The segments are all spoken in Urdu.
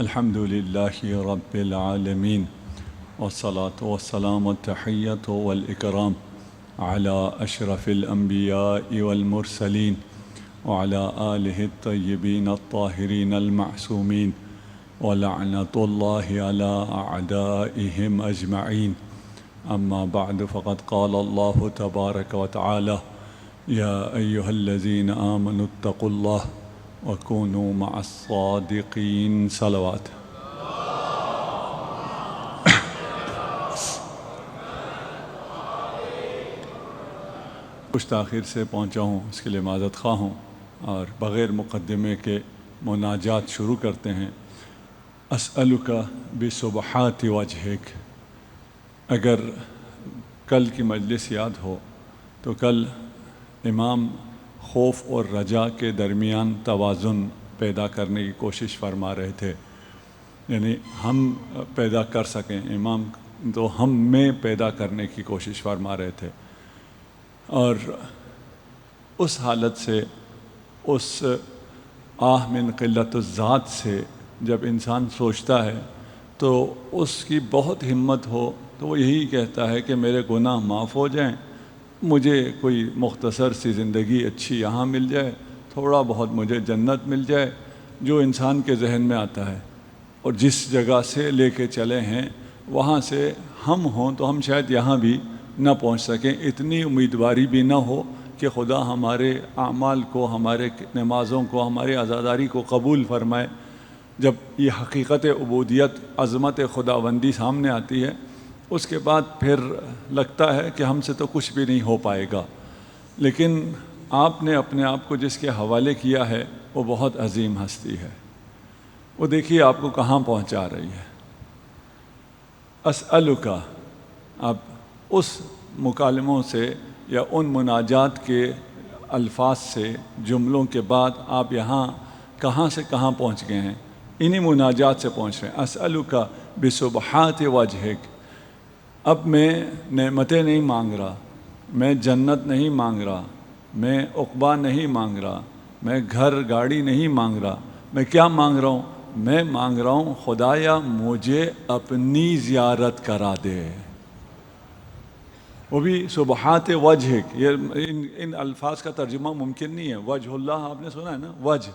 الحمد لله رب العالمين والصلاة والسلام والتحية والإكرام على أشرف الأنبياء والمرسلين وعلى آله الطيبين الطاهرين المعصومين ولعنة الله على أعدائهم أجمعين. أما بعد فقد قال الله تبارك وتعالى: يا أيها الذين آمنوا اتقوا الله وكونوا مع الصادقين. صلوات. کچھ تاخیر سے پہنچا ہوں، اس کے لیے معذرت خواہ ہوں، اور بغیر مقدمے کے مناجات شروع کرتے ہیں۔ اسألک بسبحات وجہک۔ اگر کل کی مجلس یاد ہو تو کل امام خوف اور رجا کے درمیان توازن پیدا کرنے کی کوشش فرما رہے تھے، یعنی ہم پیدا کر سکیں، امام تو ہم میں پیدا کرنے کی کوشش فرما رہے تھے، اور اس حالت سے، اس آہ من قلت الذات سے جب انسان سوچتا ہے تو اس کی بہت ہمت ہو تو وہ یہی کہتا ہے کہ میرے گناہ معاف ہو جائیں، مجھے کوئی مختصر سی زندگی اچھی یہاں مل جائے، تھوڑا بہت مجھے جنت مل جائے، جو انسان کے ذہن میں آتا ہے، اور جس جگہ سے لے کے چلے ہیں وہاں سے ہم ہوں تو ہم شاید یہاں بھی نہ پہنچ سکیں، اتنی امیدواری بھی نہ ہو کہ خدا ہمارے اعمال کو، ہمارے نمازوں کو، ہماری عزاداری کو قبول فرمائے۔ جب یہ حقیقت عبودیت، عظمت خداوندی سامنے آتی ہے، اس کے بعد پھر لگتا ہے کہ ہم سے تو کچھ بھی نہیں ہو پائے گا، لیکن آپ نے اپنے آپ کو جس کے حوالے کیا ہے وہ بہت عظیم ہستی ہے، وہ دیکھیے آپ کو کہاں پہنچا رہی ہے۔ اسألک، اب اس مکالموں سے یا ان مناجات کے الفاظ سے، جملوں کے بعد آپ یہاں کہاں سے کہاں پہنچ گئے ہیں، انہی مناجات سے پہنچ رہے ہیں۔ اسألک بسبحات وجہک۔ اب میں نعمتیں نہیں مانگ رہا، میں جنت نہیں مانگ رہا، میں عقبہ نہیں مانگ رہا، میں گھر گاڑی نہیں مانگ رہا، میں کیا مانگ رہا ہوں؟ میں مانگ رہا ہوں خدایا مجھے اپنی زیارت کرا دے، وہ بھی سبحات وجہک۔ یہ ان الفاظ کا ترجمہ ممکن نہیں ہے۔ وجہ اللہ آپ نے سنا ہے نا، وجہ،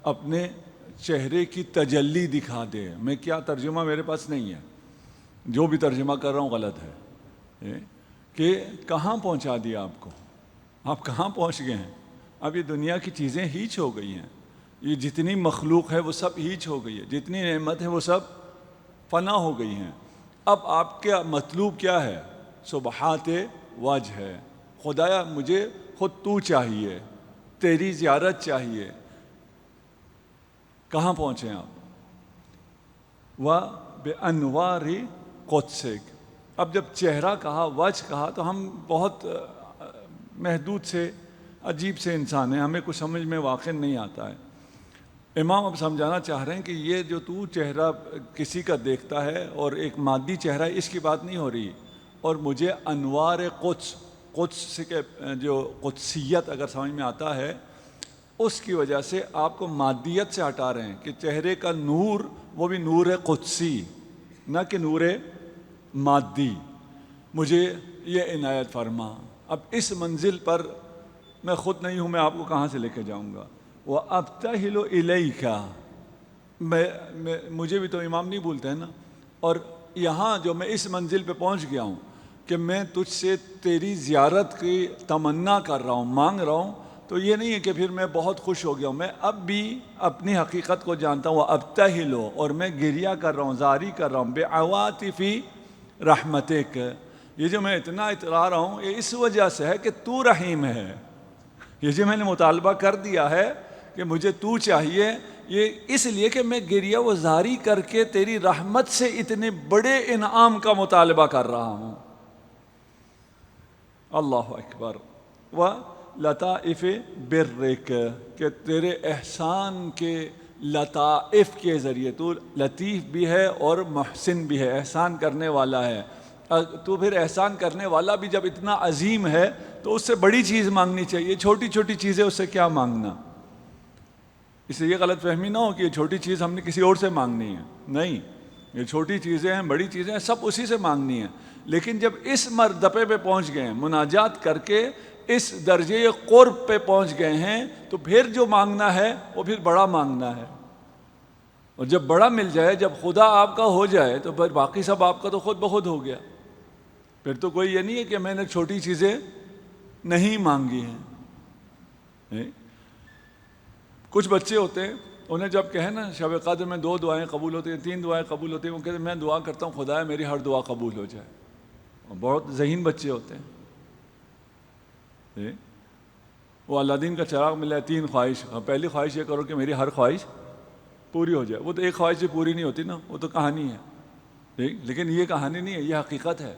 اپنے چہرے کی تجلی دکھا دے۔ میں کیا ترجمہ میرے پاس نہیں ہے، جو بھی ترجمہ کر رہا ہوں غلط ہے، کہ کہاں پہنچا دیا آپ کو، آپ کہاں پہنچ گئے ہیں۔ اب یہ دنیا کی چیزیں ہیچ ہو گئی ہیں، یہ جتنی مخلوق ہے وہ سب ہیچ ہو گئی ہے، جتنی نعمت ہے وہ سب فنا ہو گئی ہیں۔ اب آپ کا مطلوب کیا ہے؟ سبحات وجہ ہے۔ خدایا مجھے خود تو چاہیے، تیری زیارت چاہیے۔ کہاں پہنچے آپ؟ وَبِأَنْوَارِ قُدْسِكَ۔ اب جب چہرہ کہا، وجہ کہا، تو ہم بہت محدود سے، عجیب سے انسان ہیں، ہمیں کچھ سمجھ میں واقع نہیں آتا ہے۔ امام اب سمجھانا چاہ رہے ہیں کہ یہ جو تو چہرہ کسی کا دیکھتا ہے اور ایک مادی چہرہ ہے، اس کی بات نہیں ہو رہی، اور مجھے انوار قدس، قدس کے جو قدسیت اگر سمجھ میں آتا ہے، اس کی وجہ سے آپ کو مادیت سے ہٹا رہے ہیں کہ چہرے کا نور وہ بھی نور قدسی، نہ کہ نور مادی۔ مجھے یہ عنایت فرما۔ اب اس منزل پر میں خود نہیں ہوں، میں آپ کو کہاں سے لے کے جاؤں گا؟ وَأَبْتَهِلُ إِلَيْكَ۔ مجھے بھی تو امام نہیں بولتے ہیں نا، اور یہاں جو میں اس منزل پہ پہنچ گیا ہوں کہ میں تجھ سے تیری زیارت کی تمنا کر رہا ہوں، مانگ رہا ہوں، تو یہ نہیں ہے کہ پھر میں بہت خوش ہو گیا ہوں، میں اب بھی اپنی حقیقت کو جانتا ہوں۔ وَأَبْتَهِلُ، اور میں گریہ کر رہا ہوں، زاری کر رہا ہوں، بِعَوَاطِفِ رحمتک۔ یہ جو میں اتنا اترا رہا ہوں یہ اس وجہ سے ہے کہ تو رحیم ہے۔ یہ جو میں نے مطالبہ کر دیا ہے کہ مجھے تو چاہیے، یہ اس لیے کہ میں گریہ و زاری کر کے تیری رحمت سے اتنے بڑے انعام کا مطالبہ کر رہا ہوں۔ اللہ اکبر۔ وَلَطَائِفِ بِرِّکَ، کہ تیرے احسان کے لطائف کے ذریعے، تو لطیف بھی ہے اور محسن بھی ہے، احسان کرنے والا ہے۔ تو پھر احسان کرنے والا بھی جب اتنا عظیم ہے تو اس سے بڑی چیز مانگنی چاہیے، چھوٹی چھوٹی چیزیں اس سے کیا مانگنا۔ اس لیے یہ غلط فہمی نہ ہو کہ یہ چھوٹی چیز ہم نے کسی اور سے مانگنی ہے، نہیں، یہ چھوٹی چیزیں ہیں، بڑی چیزیں ہیں، سب اسی سے مانگنی ہیں، لیکن جب اس مرتبے پہ پہنچ گئے ہیں، مناجات کر کے اس درجے قرب پہ پہنچ گئے ہیں، تو پھر جو مانگنا ہے وہ پھر بڑا مانگنا ہے، اور جب بڑا مل جائے، جب خدا آپ کا ہو جائے، تو پھر باقی سب آپ کا تو خود بخود ہو گیا، پھر تو کوئی یہ نہیں ہے کہ میں نے چھوٹی چیزیں نہیں مانگی ہیں۔ کچھ بچے ہوتے ہیں، انہیں جب کہیں نا شب قدر میں 2 دعائیں قبول ہوتی ہیں، 3 دعائیں قبول ہوتی ہیں، وہ کہتے ہیں میں دعا کرتا ہوں خدایا میری ہر دعا قبول ہو جائے، بہت ذہین بچے ہوتے ہیں۔ وہ الادین کا چراغ ملا ہے، 3 خواہش، پہلی خواہش یہ کرو کہ میری ہر خواہش پوری ہو جائے، وہ تو ایک خواہش سے پوری نہیں ہوتی نا، وہ تو کہانی ہے، لیکن یہ کہانی نہیں ہے، یہ حقیقت ہے،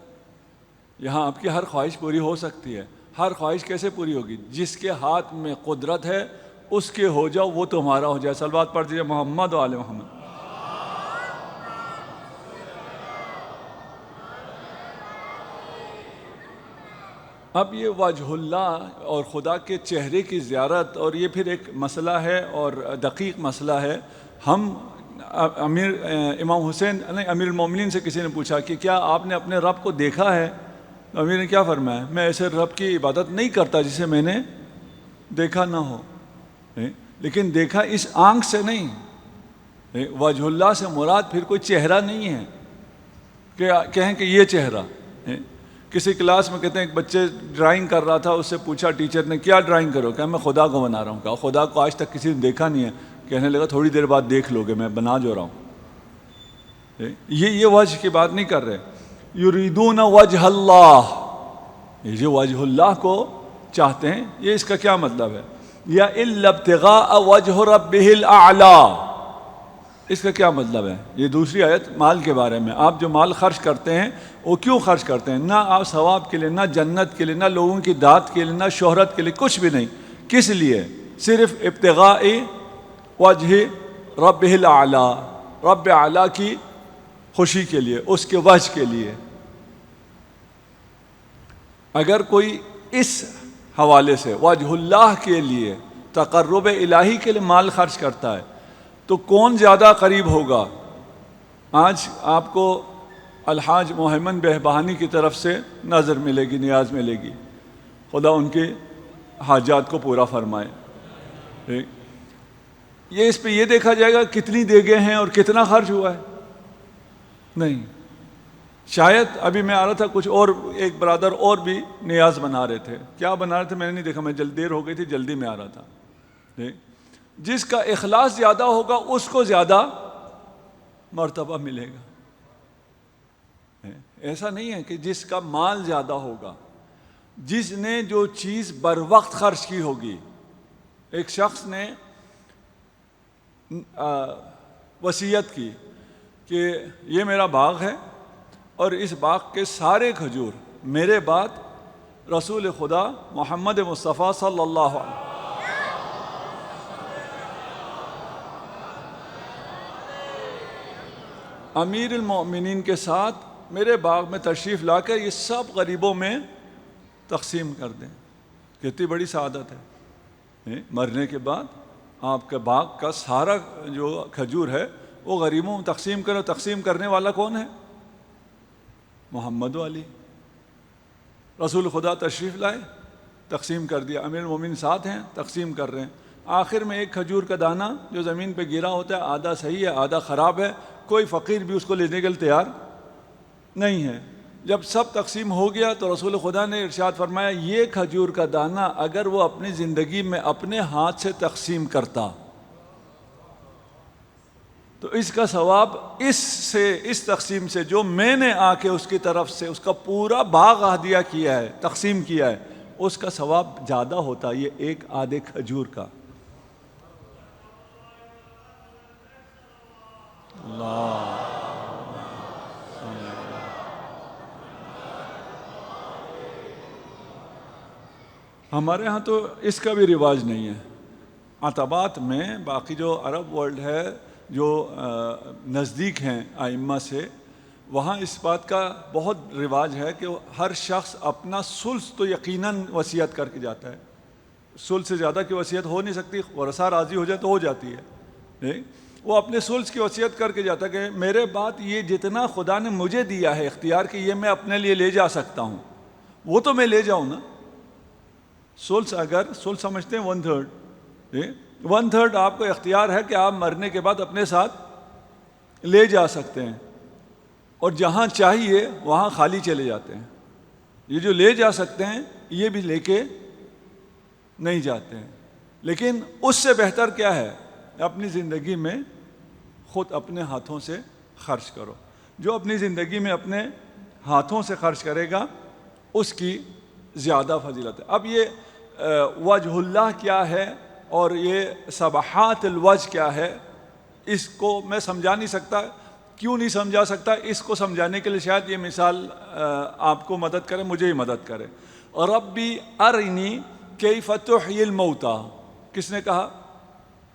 یہاں آپ کی ہر خواہش پوری ہو سکتی ہے۔ ہر خواہش کیسے پوری ہوگی؟ جس کے ہاتھ میں قدرت ہے اس کے ہو جاؤ، وہ تمہارا ہو جائے۔ صلوات پڑھ دیجیے محمد و آل محمد۔ اب یہ وجہ اللہ اور خدا کے چہرے کی زیارت، اور یہ پھر ایک مسئلہ ہے اور دقیق مسئلہ ہے۔ ہم امام حسین امیر المومنین سے کسی نے پوچھا کہ کیا آپ نے اپنے رب کو دیکھا ہے؟ امیر نے کیا فرمایا؟ میں ایسے رب کی عبادت نہیں کرتا جسے میں نے دیکھا نہ ہو۔ لیکن دیکھا اس آنکھ سے نہیں، وجہ اللہ سے مراد پھر کوئی چہرہ نہیں ہے کہ کہیں کہ یہ چہرہ۔ کسی کلاس میں کہتے ہیں ایک بچے ڈرائنگ کر رہا تھا، اس سے پوچھا ٹیچر نے کیا ڈرائنگ کرو؟ کہ میں خدا کو بنا رہا ہوں۔ کہا خدا کو آج تک کسی نے دیکھا نہیں ہے۔ کہنے لگا تھوڑی دیر بعد دیکھ لو گے، میں بنا جو رہا ہوں۔ یہ وجہ کی بات نہیں کر رہے۔ یریدون وجہ اللہ، یہ جو وجہ اللہ کو چاہتے ہیں، یہ اس کا کیا مطلب ہے؟ یا الا ابتغاء وجہ ربہ الاعلی، اس کا کیا مطلب ہے؟ یہ دوسری آیت مال کے بارے میں۔ آپ جو مال خرچ کرتے ہیں وہ کیوں خرچ کرتے ہیں؟ نہ آپ ثواب کے لیے، نہ جنت کے لیے، نہ لوگوں کی داد کے لیے، نہ شہرت کے لیے، کچھ بھی نہیں۔ کس لیے؟ صرف ابتغاء وجہ ربہ الاعلی، رب اعلیٰ کی خوشی کے لیے، اس کے وجہ کے لیے۔ اگر کوئی اس حوالے سے وجہ اللہ کے لیے، تقرب الہی کے لیے مال خرچ کرتا ہے، تو کون زیادہ قریب ہوگا؟ آج آپ کو الحاج محمد بہبہانی کی طرف سے نظر ملے گی، نیاز ملے گی، خدا ان کے حاجات کو پورا فرمائے۔ یہ اس پہ یہ دیکھا جائے گا کتنی دیگیں ہیں اور کتنا خرچ ہوا ہے؟ نہیں۔ شاید ابھی میں آ رہا تھا، کچھ اور ایک برادر اور بھی نیاز بنا رہے تھے۔ کیا بنا رہے تھے میں نے نہیں دیکھا، میں دیر ہو گئی تھی، جلدی میں آ رہا تھا۔ جس کا اخلاص زیادہ ہوگا اس کو زیادہ مرتبہ ملے گا۔ ایسا نہیں ہے کہ جس کا مال زیادہ ہوگا، جس نے جو چیز بر وقت خرچ کی ہوگی۔ ایک شخص نے وصیت کی کہ یہ میرا باغ ہے اور اس باغ کے سارے کھجور میرے بعد رسول خدا محمد مصطفیٰ صلی اللہ علیہ وسلم امیر المؤمنین کے ساتھ میرے باغ میں تشریف لا کر یہ سب غریبوں میں تقسیم کر دیں۔ کتنی بڑی سعادت ہے۔ مرنے کے بعد آپ کے باغ کا سارا جو کھجور ہے وہ غریبوں میں تقسیم کرو۔ تقسیم کرنے والا کون ہے؟ محمد علی۔ رسول خدا تشریف لائے، تقسیم کر دیا، امیر المومنین ساتھ ہیں، تقسیم کر رہے ہیں۔ آخر میں ایک کھجور کا دانہ جو زمین پہ گرا ہوتا ہے، آدھا صحیح ہے آدھا خراب ہے، کوئی فقیر بھی اس کو لینے کے لیے تیار نہیں ہے۔ جب سب تقسیم ہو گیا تو رسول خدا نے ارشاد فرمایا یہ کھجور کا دانہ اگر وہ اپنی زندگی میں اپنے ہاتھ سے تقسیم کرتا تو اس کا ثواب اس تقسیم سے جو میں نے آ کے اس کی طرف سے اس کا پورا باغ ہدیہ کیا ہے، تقسیم کیا ہے، اس کا ثواب زیادہ ہوتا یہ ایک آدھے کھجور کا۔ اللہ ہمارے ہاں تو اس کا بھی رواج نہیں ہے۔ عتبات میں باقی جو عرب ورلڈ ہے، جو نزدیک ہیں ائمہ سے، وہاں اس بات کا بہت رواج ہے کہ ہر شخص اپنا ثلث تو یقیناً وصیت کر کے جاتا ہے۔ سلس سے زیادہ کی وصیت ہو نہیں سکتی، ورثہ راضی ہو جائے تو ہو جاتی ہے. وہ اپنے سلس کی وصیت کر کے جاتا کہ میرے بعد یہ جتنا خدا نے مجھے دیا ہے اختیار کہ یہ میں اپنے لیے لے جا سکتا ہوں، وہ تو میں لے جاؤں نا. سلس اگر سلس سمجھتے ہیں 1/3، 1/3 آپ کو اختیار ہے کہ آپ مرنے کے بعد اپنے ساتھ لے جا سکتے ہیں، اور جہاں چاہیے وہاں خالی چلے جاتے ہیں. یہ جو لے جا سکتے ہیں یہ بھی لے کے نہیں جاتے ہیں. لیکن اس سے بہتر کیا ہے؟ اپنی زندگی میں خود اپنے ہاتھوں سے خرچ کرو. جو اپنی زندگی میں اپنے ہاتھوں سے خرچ کرے گا اس کی زیادہ فضیلت ہے. اب یہ وجہ اللہ کیا ہے اور یہ سبحات الوجہ کیا ہے، اس کو میں سمجھا نہیں سکتا. کیوں نہیں سمجھا سکتا؟ اس کو سمجھانے کے لیے شاید یہ مثال آپ کو مدد کرے، مجھے ہی مدد کرے. ربی ارنی کیف تحیی الموتی، کس نے کہا؟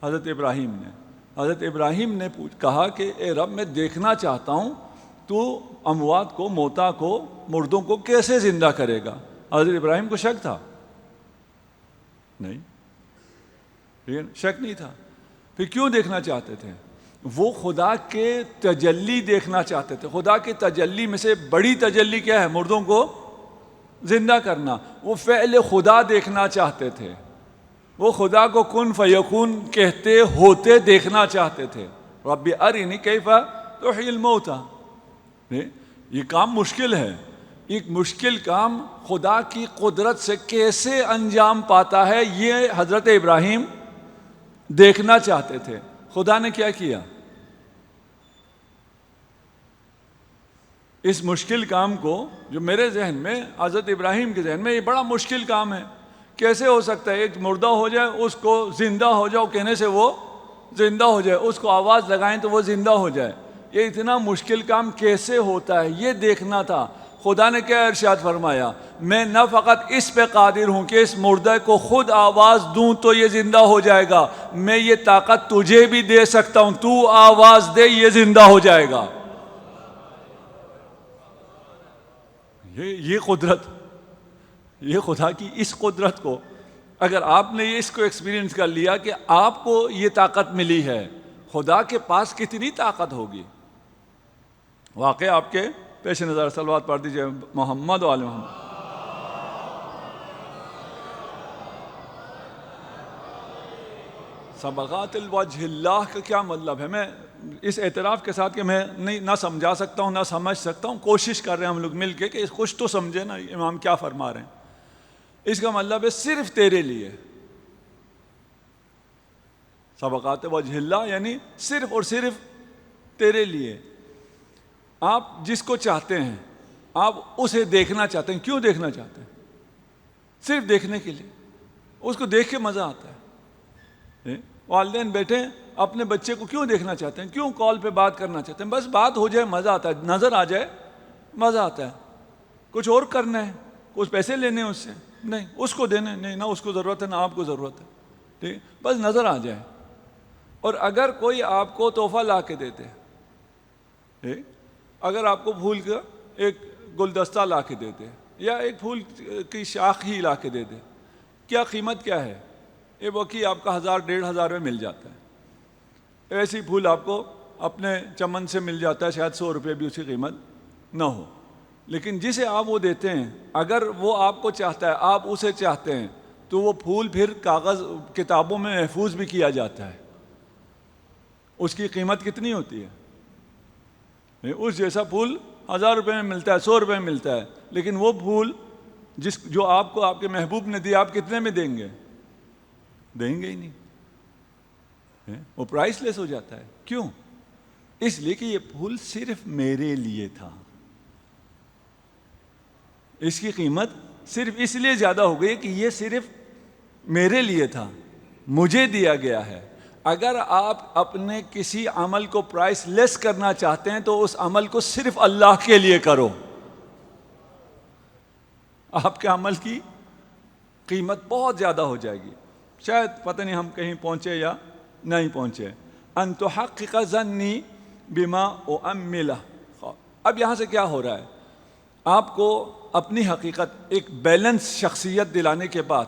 حضرت ابراہیم نے. حضرت ابراہیم نے کہا کہ اے رب میں دیکھنا چاہتا ہوں تو اموات کو، موتا کو، مردوں کو کیسے زندہ کرے گا. حضرت ابراہیم کو شک تھا؟ نہیں، شک نہیں تھا. پھر کیوں دیکھنا چاہتے تھے؟ وہ خدا کے تجلی دیکھنا چاہتے تھے. خدا کے تجلی میں سے بڑی تجلی کیا ہے؟ مردوں کو زندہ کرنا. وہ فعل خدا دیکھنا چاہتے تھے. وہ خدا کو کن فیکون کہتے ہوتے دیکھنا چاہتے تھے. رب ارنی کیف تحیی الموتی. یہ کام مشکل ہے. ایک مشکل کام خدا کی قدرت سے کیسے انجام پاتا ہے یہ حضرت ابراہیم دیکھنا چاہتے تھے. خدا نے کیا کیا؟ اس مشکل کام کو، جو میرے ذہن میں، حضرت ابراہیم کے ذہن میں یہ بڑا مشکل کام ہے. کیسے ہو سکتا ہے ایک مردہ ہو جائے اس کو زندہ ہو جاؤ کہنے سے وہ زندہ ہو جائے، اس کو آواز لگائیں تو وہ زندہ ہو جائے؟ یہ اتنا مشکل کام کیسے ہوتا ہے یہ دیکھنا تھا. خدا نے کیا ارشاد فرمایا؟ میں نہ فقط اس پہ قادر ہوں کہ اس مردہ کو خود آواز دوں تو یہ زندہ ہو جائے گا، میں یہ طاقت تجھے بھی دے سکتا ہوں، تو آواز دے یہ زندہ ہو جائے گا. یہ قدرت، یہ خدا کی اس قدرت کو اگر آپ نے اس کو ایکسپیرینس کر لیا کہ آپ کو یہ طاقت ملی ہے، خدا کے پاس کتنی طاقت ہوگی. واقعہ آپ کے پیش نظر. صلوات پڑھ دیجئے محمد و آل محمد. سبغات الوجہ اللہ کا کیا مطلب ہے؟ میں اس اعتراف کے ساتھ کہ میں نہ سمجھا سکتا ہوں نہ سمجھ سکتا ہوں، کوشش کر رہے ہیں ہم لوگ مل کے کہ کچھ تو سمجھے نا امام کیا فرما رہے ہیں. اس کا مطلب ہے صرف تیرے لیے. سبغات وجہ اللہ یعنی صرف اور صرف تیرے لیے. آپ جس کو چاہتے ہیں آپ اسے دیکھنا چاہتے ہیں. کیوں دیکھنا چاہتے ہیں؟ صرف دیکھنے کے لیے. اس کو دیکھ کے مزہ آتا ہے. والدین بیٹھے اپنے بچے کو کیوں دیکھنا چاہتے ہیں؟ کیوں کال پہ بات کرنا چاہتے ہیں؟ بس بات ہو جائے مزہ آتا ہے، نظر آ جائے مزہ آتا ہے. کچھ اور کرنا ہے، کچھ پیسے لینے ہیں اس سے نہیں، اس کو دینے نہیں، نہ اس کو ضرورت ہے نہ آپ کو ضرورت ہے. ٹھیک، بس نظر آ جائے. اور اگر کوئی آپ کو تحفہ لا کے دیتے، اگر آپ کو پھول کا ایک گلدستہ لا کے دیتے یا ایک پھول کی شاخ ہی لا کے دے دے، کیا قیمت کیا ہے؟ یہ وقی آپ کا 1000-1500 میں مل جاتا ہے. ایسی پھول آپ کو اپنے چمن سے مل جاتا ہے، شاید 100 روپے بھی اس کی قیمت نہ ہو. لیکن جسے آپ وہ دیتے ہیں اگر وہ آپ کو چاہتا ہے، آپ اسے چاہتے ہیں، تو وہ پھول پھر کاغذ کتابوں میں محفوظ بھی کیا جاتا ہے. اس کی قیمت کتنی ہوتی ہے؟ اس جیسا پھول 1000 روپے میں ملتا ہے، 100 روپے میں ملتا ہے، لیکن وہ پھول جو آپ کو آپ کے محبوب نے دیا، آپ کتنے میں دیں گے؟ دیں گے ہی نہیں. وہ پرائس لیس ہو جاتا ہے. کیوں؟ اس لیے کہ یہ پھول صرف میرے لیے تھا. اس کی قیمت صرف اس لیے زیادہ ہو گئی کہ یہ صرف میرے لیے تھا، مجھے دیا گیا ہے. اگر آپ اپنے کسی عمل کو پرائس لیس کرنا چاہتے ہیں تو اس عمل کو صرف اللہ کے لیے کرو. آپ کے عمل کی قیمت بہت زیادہ ہو جائے گی. شاید پتہ نہیں ہم کہیں پہنچے یا نہیں پہنچے. ان تحقق ظنی بما اؤملہ. اب یہاں سے کیا ہو رہا ہے؟ آپ کو اپنی حقیقت، ایک بیلنس شخصیت دلانے کے بعد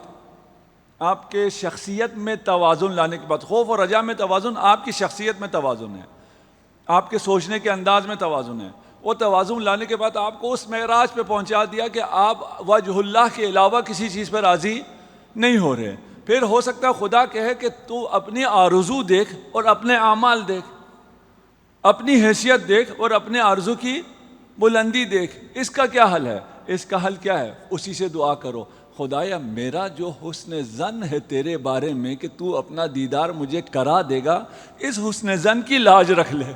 آپ کے شخصیت میں توازن لانے کے بعد، خوف اور رجا میں توازن، آپ کی شخصیت میں توازن ہے، آپ کے سوچنے کے انداز میں توازن ہے. وہ توازن لانے کے بعد آپ کو اس معراج پہ پہنچا دیا کہ آپ وجہ اللہ کے علاوہ کسی چیز پہ راضی نہیں ہو رہے. پھر ہو سکتا ہے خدا کہے کہ تو اپنی آرزو دیکھ اور اپنے اعمال دیکھ، اپنی حیثیت دیکھ اور اپنے آرزو کی بلندی دیکھ. اس کا کیا حل ہے؟ اس کا حل کیا ہے؟ اسی سے دعا کرو، خدایا میرا جو حسن ظن ہے تیرے بارے میں کہ تو اپنا دیدار مجھے کرا دے گا، اس حسن ظن کی لاج رکھ لے.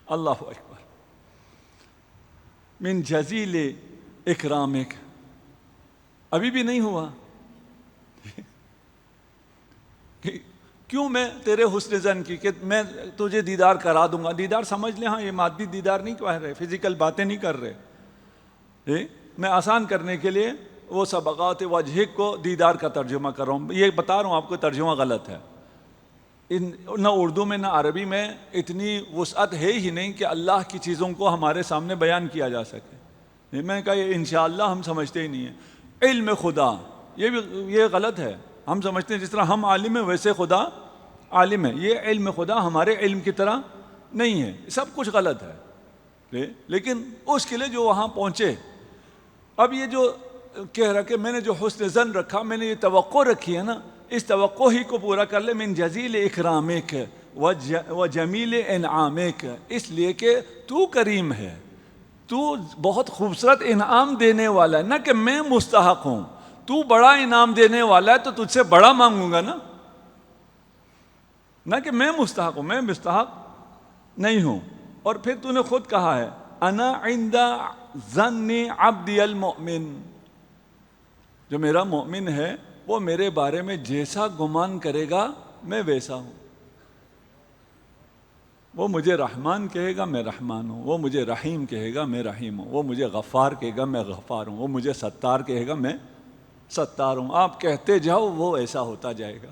اللہ اکبر. من جزیل اکرامک. ابھی بھی نہیں ہوا. کیوں میں تیرے حسن ظن کی کہ میں تجھے دیدار کرا دوں گا. دیدار سمجھ لیں، ہاں یہ مادی دیدار نہیں کہہ رہے، فزیکل باتیں نہیں کر رہے. میں آسان کرنے کے لیے وہ سبقات وجہک کو دیدار کا ترجمہ کر رہا ہوں. یہ بتا رہا ہوں آپ کو ترجمہ غلط ہے. نہ اردو میں نہ عربی میں اتنی وسعت ہے ہی نہیں کہ اللہ کی چیزوں کو ہمارے سامنے بیان کیا جا سکے. میں نے کہا یہ انشاءاللہ ہم سمجھتے ہی نہیں ہیں. علم خدا یہ غلط ہے. ہم سمجھتے ہیں جس طرح ہم عالم ہیں ویسے خدا عالم ہے. یہ علم خدا ہمارے علم کی طرح نہیں ہے. سب کچھ غلط ہے. لیکن اس کے لیے جو وہاں پہنچے، اب یہ جو کہہ رہا کہ میں نے جو حسن ظن رکھا، میں نے یہ توقع رکھی ہے نا، اس توقع ہی کو پورا کر لے. من جزیل اکرامک و جمیل انعامک. اس لیے کہ تو کریم ہے، تو بہت خوبصورت انعام دینے والا ہے. نہ کہ میں مستحق ہوں. تو بڑا انعام دینے والا ہے تو تجھ سے بڑا مانگوں گا نا. نہ کہ میں مستحق ہوں، میں مستحق نہیں ہوں. اور پھر تو نے خود کہا ہے انا عند ظن عبدی المؤمن. جو میرا مومن ہے وہ میرے بارے میں جیسا گمان کرے گا میں ویسا ہوں. وہ مجھے رحمان کہے گا میں رحمان ہوں، وہ مجھے رحیم کہے گا میں رحیم ہوں، وہ مجھے غفار کہے گا میں غفار ہوں، وہ مجھے ستار کہے گا میں ستار ہوں. آپ کہتے جاؤ وہ ایسا ہوتا جائے گا.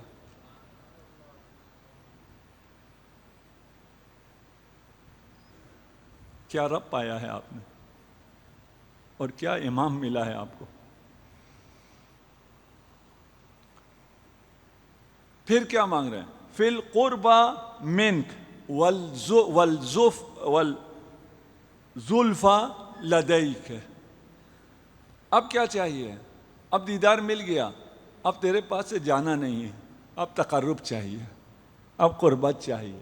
کیا رب پایا ہے آپ نے، اور کیا امام ملا ہے آپ کو. پھر کیا مانگ رہے ہیں؟ فی القربہ منک والزلفى لدیک. اب کیا چاہیے؟ اب دیدار مل گیا، اب تیرے پاس سے جانا نہیں ہے، اب تقرب چاہیے، اب قربت چاہیے.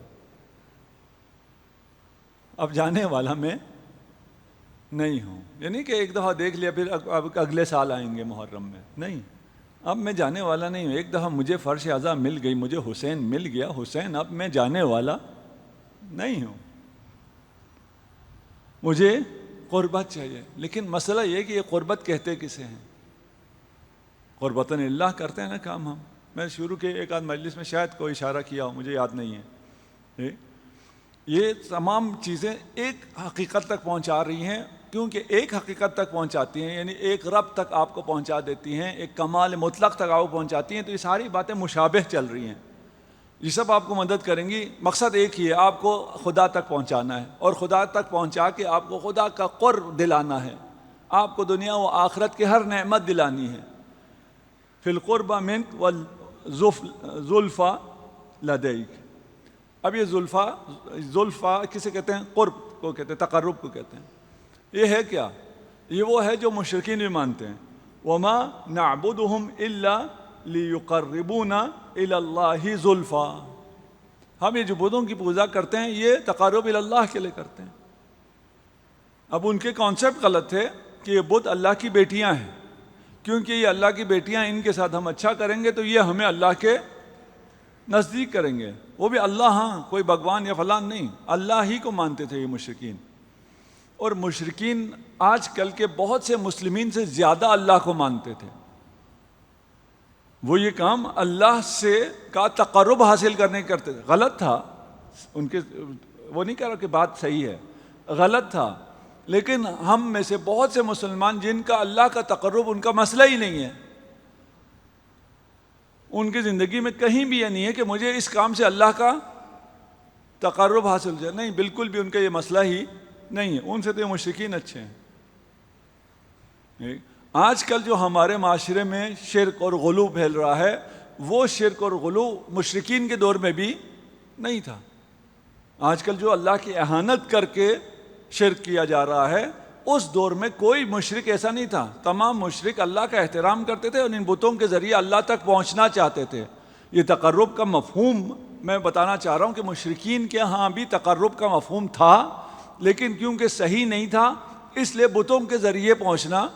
اب جانے والا میں نہیں ہوں. یعنی کہ ایک دفعہ دیکھ لیا پھر اب اگلے سال آئیں گے محرم میں، نہیں. اب میں جانے والا نہیں ہوں. ایک دفعہ مجھے فرش اعضا مل گئی، مجھے حسین مل گیا، حسین اب میں جانے والا نہیں ہوں. مجھے قربت چاہیے. لیکن مسئلہ یہ کہ یہ قربت کہتے کسے ہیں؟ قربتاً اللہ کرتے ہیں نا کام ہم. میں شروع کے ایک آدھ مجلس میں شاید کوئی اشارہ کیا ہو، مجھے یاد نہیں ہے. یہ تمام چیزیں ایک حقیقت تک پہنچا رہی ہیں، کیونکہ ایک حقیقت تک پہنچاتی ہیں، یعنی ایک رب تک آپ کو پہنچا دیتی ہیں، ایک کمال مطلق تک آپ کو پہنچاتی ہیں. تو یہ ساری باتیں مشابہ چل رہی ہیں، یہ سب آپ کو مدد کریں گی. مقصد ایک ہی ہے، آپ کو خدا تک پہنچانا ہے، اور خدا تک پہنچا کے آپ کو خدا کا قرب دلانا ہے، آپ کو دنیا و آخرت کی ہر نعمت دلانی ہے. فی القربہ منک والزلفى لدیک. اب یہ زلفا کسے کہتے ہیں؟ قرب کو کہتے ہیں، تقرب کو کہتے ہیں. یہ ہے کیا؟ یہ وہ ہے جو مشرکین بھی مانتے ہیں. وما نعبدهم الا لیقربونا الی اللہ زلفا. ہم یہ جو بتوں کی پوجا کرتے ہیں یہ تقرب الی اللہ کے لیے کرتے ہیں. اب ان کے کانسیپٹ غلط ہے کہ یہ بت اللہ کی بیٹیاں ہیں، کیونکہ یہ اللہ کی بیٹیاں، ان کے ساتھ ہم اچھا کریں گے تو یہ ہمیں اللہ کے نزدیک کریں گے. وہ بھی اللہ، ہاں کوئی بھگوان یا فلان نہیں، اللہ ہی کو مانتے تھے یہ مشرکین. اور مشرکین آج کل کے بہت سے مسلمین سے زیادہ اللہ کو مانتے تھے. وہ یہ کام اللہ سے کا تقرب حاصل کرنے کرتے تھے. غلط تھا ان کے، وہ نہیں کہہ رہا کہ بات صحیح ہے، غلط تھا. لیکن ہم میں سے بہت سے مسلمان جن کا اللہ کا تقرب ان کا مسئلہ ہی نہیں ہے، ان کی زندگی میں کہیں بھی یہ نہیں ہے کہ مجھے اس کام سے اللہ کا تقرب حاصل ہو جائے. نہیں، بالکل بھی ان کا یہ مسئلہ ہی نہیں ہے. ان سے تو یہ مشرکین اچھے ہیں. آج کل جو ہمارے معاشرے میں شرک اور غلو پھیل رہا ہے، وہ شرک اور غلو مشرکین کے دور میں بھی نہیں تھا۔ آج کل جو اللہ کی اہانت کر کے شرک کیا جا رہا ہے، اس دور میں کوئی مشرک ایسا نہیں تھا۔ تمام مشرک اللہ کا احترام کرتے تھے اور ان بتوں کے ذریعے اللہ تک پہنچنا چاہتے تھے۔ یہ تقرب کا مفہوم میں بتانا چاہ رہا ہوں کہ مشرکین کے ہاں بھی تقرب کا مفہوم تھا، لیکن کیونکہ صحیح نہیں تھا اس لیے بتوں کے ذریعے پہنچنا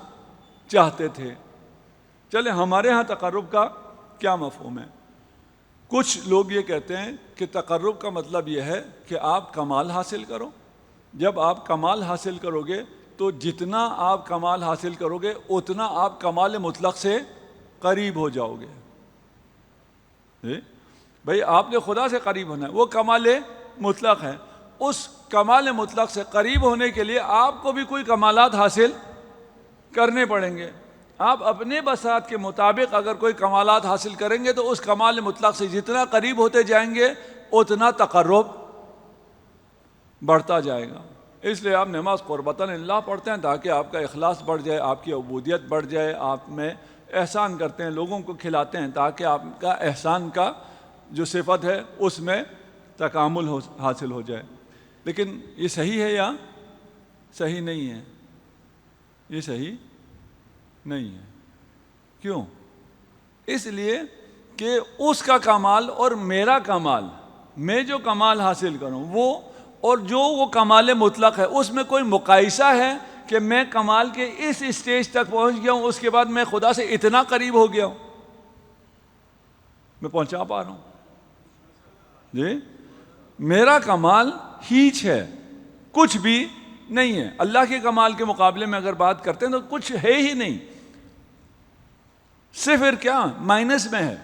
چاہتے تھے۔ چلے ہمارے ہاں تقرب کا کیا مفہوم ہے؟ کچھ لوگ یہ کہتے ہیں کہ تقرب کا مطلب یہ ہے کہ آپ کمال حاصل کرو۔ جب آپ کمال حاصل کرو گے تو جتنا آپ کمال حاصل کرو گے اتنا آپ کمال مطلق سے قریب ہو جاؤ گے۔ بھئی آپ نے خدا سے قریب ہونا ہے، وہ کمال مطلق ہے۔ اس کمال مطلق سے قریب ہونے کے لیے آپ کو بھی کوئی کمالات حاصل کرنے پڑیں گے۔ آپ اپنے بساط کے مطابق اگر کوئی کمالات حاصل کریں گے تو اس کمال مطلق سے جتنا قریب ہوتے جائیں گے اتنا تقرب بڑھتا جائے گا۔ اس لیے آپ نماز قربتاً اللہ پڑھتے ہیں تاکہ آپ کا اخلاص بڑھ جائے، آپ کی عبودیت بڑھ جائے، آپ میں احسان کرتے ہیں، لوگوں کو کھلاتے ہیں تاکہ آپ کا احسان کا جو صفت ہے اس میں تکامل حاصل ہو جائے۔ لیکن یہ صحیح ہے یا صحیح نہیں ہے؟ یہ صحیح نہیں ہے۔ کیوں؟ اس لیے کہ اس کا کمال اور میرا کمال، میں جو کمال حاصل کروں وہ اور جو وہ کمال مطلق ہے، اس میں کوئی مقایسہ ہے کہ میں کمال کے اس اسٹیج تک پہنچ گیا ہوں، اس کے بعد میں خدا سے اتنا قریب ہو گیا ہوں؟ میں پہنچا پا رہا ہوں؟ جی، میرا کمال ہیچ ہے، کچھ بھی نہیں ہے۔ اللہ کے کمال کے مقابلے میں اگر بات کرتے ہیں تو کچھ ہے ہی نہیں، صفر کیا مائنس میں ہے۔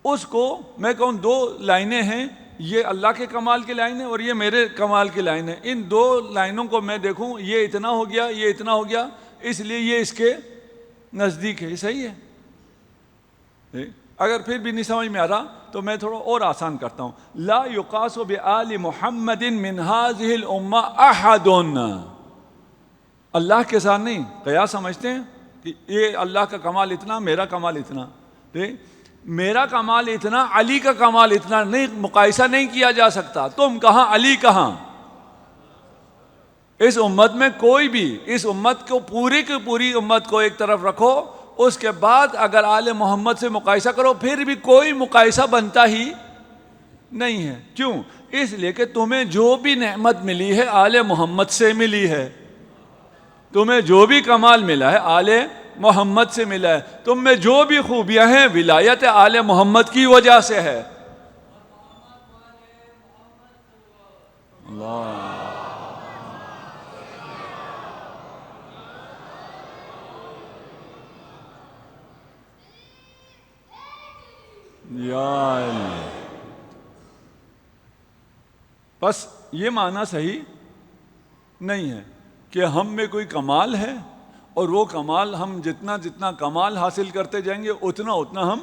اس کو میں کہوں دو لائنیں ہیں، یہ اللہ کے کمال کی لائن ہے اور یہ میرے کمال کی لائن ہے، ان دو لائنوں کو میں دیکھوں یہ اتنا ہو گیا، یہ اتنا ہو گیا، اس لیے یہ اس کے نزدیک ہے، یہ صحیح ہے۔ اگر پھر بھی نہیں سمجھ میں آ رہا تو میں تھوڑا اور آسان کرتا ہوں۔ لا یقاس بآل محمد من هذه الامہ احد۔ اللہ کے ساتھ نہیں قیاس سمجھتے ہیں کہ یہ اللہ کا کمال اتنا، میرا کمال اتنا، میرا کمال اتنا، علی کا کمال اتنا، نہیں، مقایسہ نہیں کیا جا سکتا۔ تم کہاں، علی کہاں؟ اس امت میں کوئی بھی، اس امت کو پوری کی پوری امت کو ایک طرف رکھو، اس کے بعد اگر آل محمد سے مقایسہ کرو پھر بھی کوئی مقایسہ بنتا ہی نہیں ہے۔ کیوں؟ اس لیے کہ تمہیں جو بھی نعمت ملی ہے آل محمد سے ملی ہے، تمہیں جو بھی کمال ملا ہے آل محمد سے ملا ہے، تم میں جو بھی خوبیاں ہیں ولایت آل محمد کی وجہ سے ہے۔ اللہ یا اللہ۔ بس یہ معنی صحیح نہیں ہے کہ ہم میں کوئی کمال ہے اور وہ کمال ہم جتنا جتنا کمال حاصل کرتے جائیں گے اتنا اتنا ہم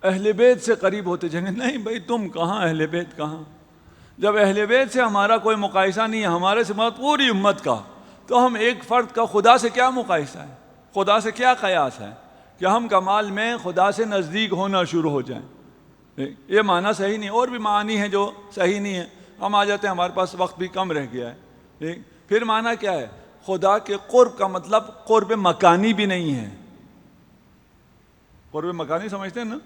اہل بیت سے قریب ہوتے جائیں گے۔ نہیں بھائی، تم کہاں، اہل بیت کہاں؟ جب اہل بیت سے ہمارا کوئی مقایسہ نہیں ہے، ہمارے سے پوری امت کا، تو ہم ایک فرد کا خدا سے کیا مقایسہ ہے، خدا سے کیا قیاس ہے کہ ہم کمال میں خدا سے نزدیک ہونا شروع ہو جائیں؟ یہ معنی صحیح نہیں۔ اور بھی معنی ہیں جو صحیح نہیں ہے، ہم آ جاتے ہیں، ہمارے پاس وقت بھی کم رہ گیا ہے۔ پھر معنی کیا ہے؟ خدا کے قرب کا مطلب قرب مکانی بھی نہیں ہے۔ قرب مکانی سمجھتے ہیں نا،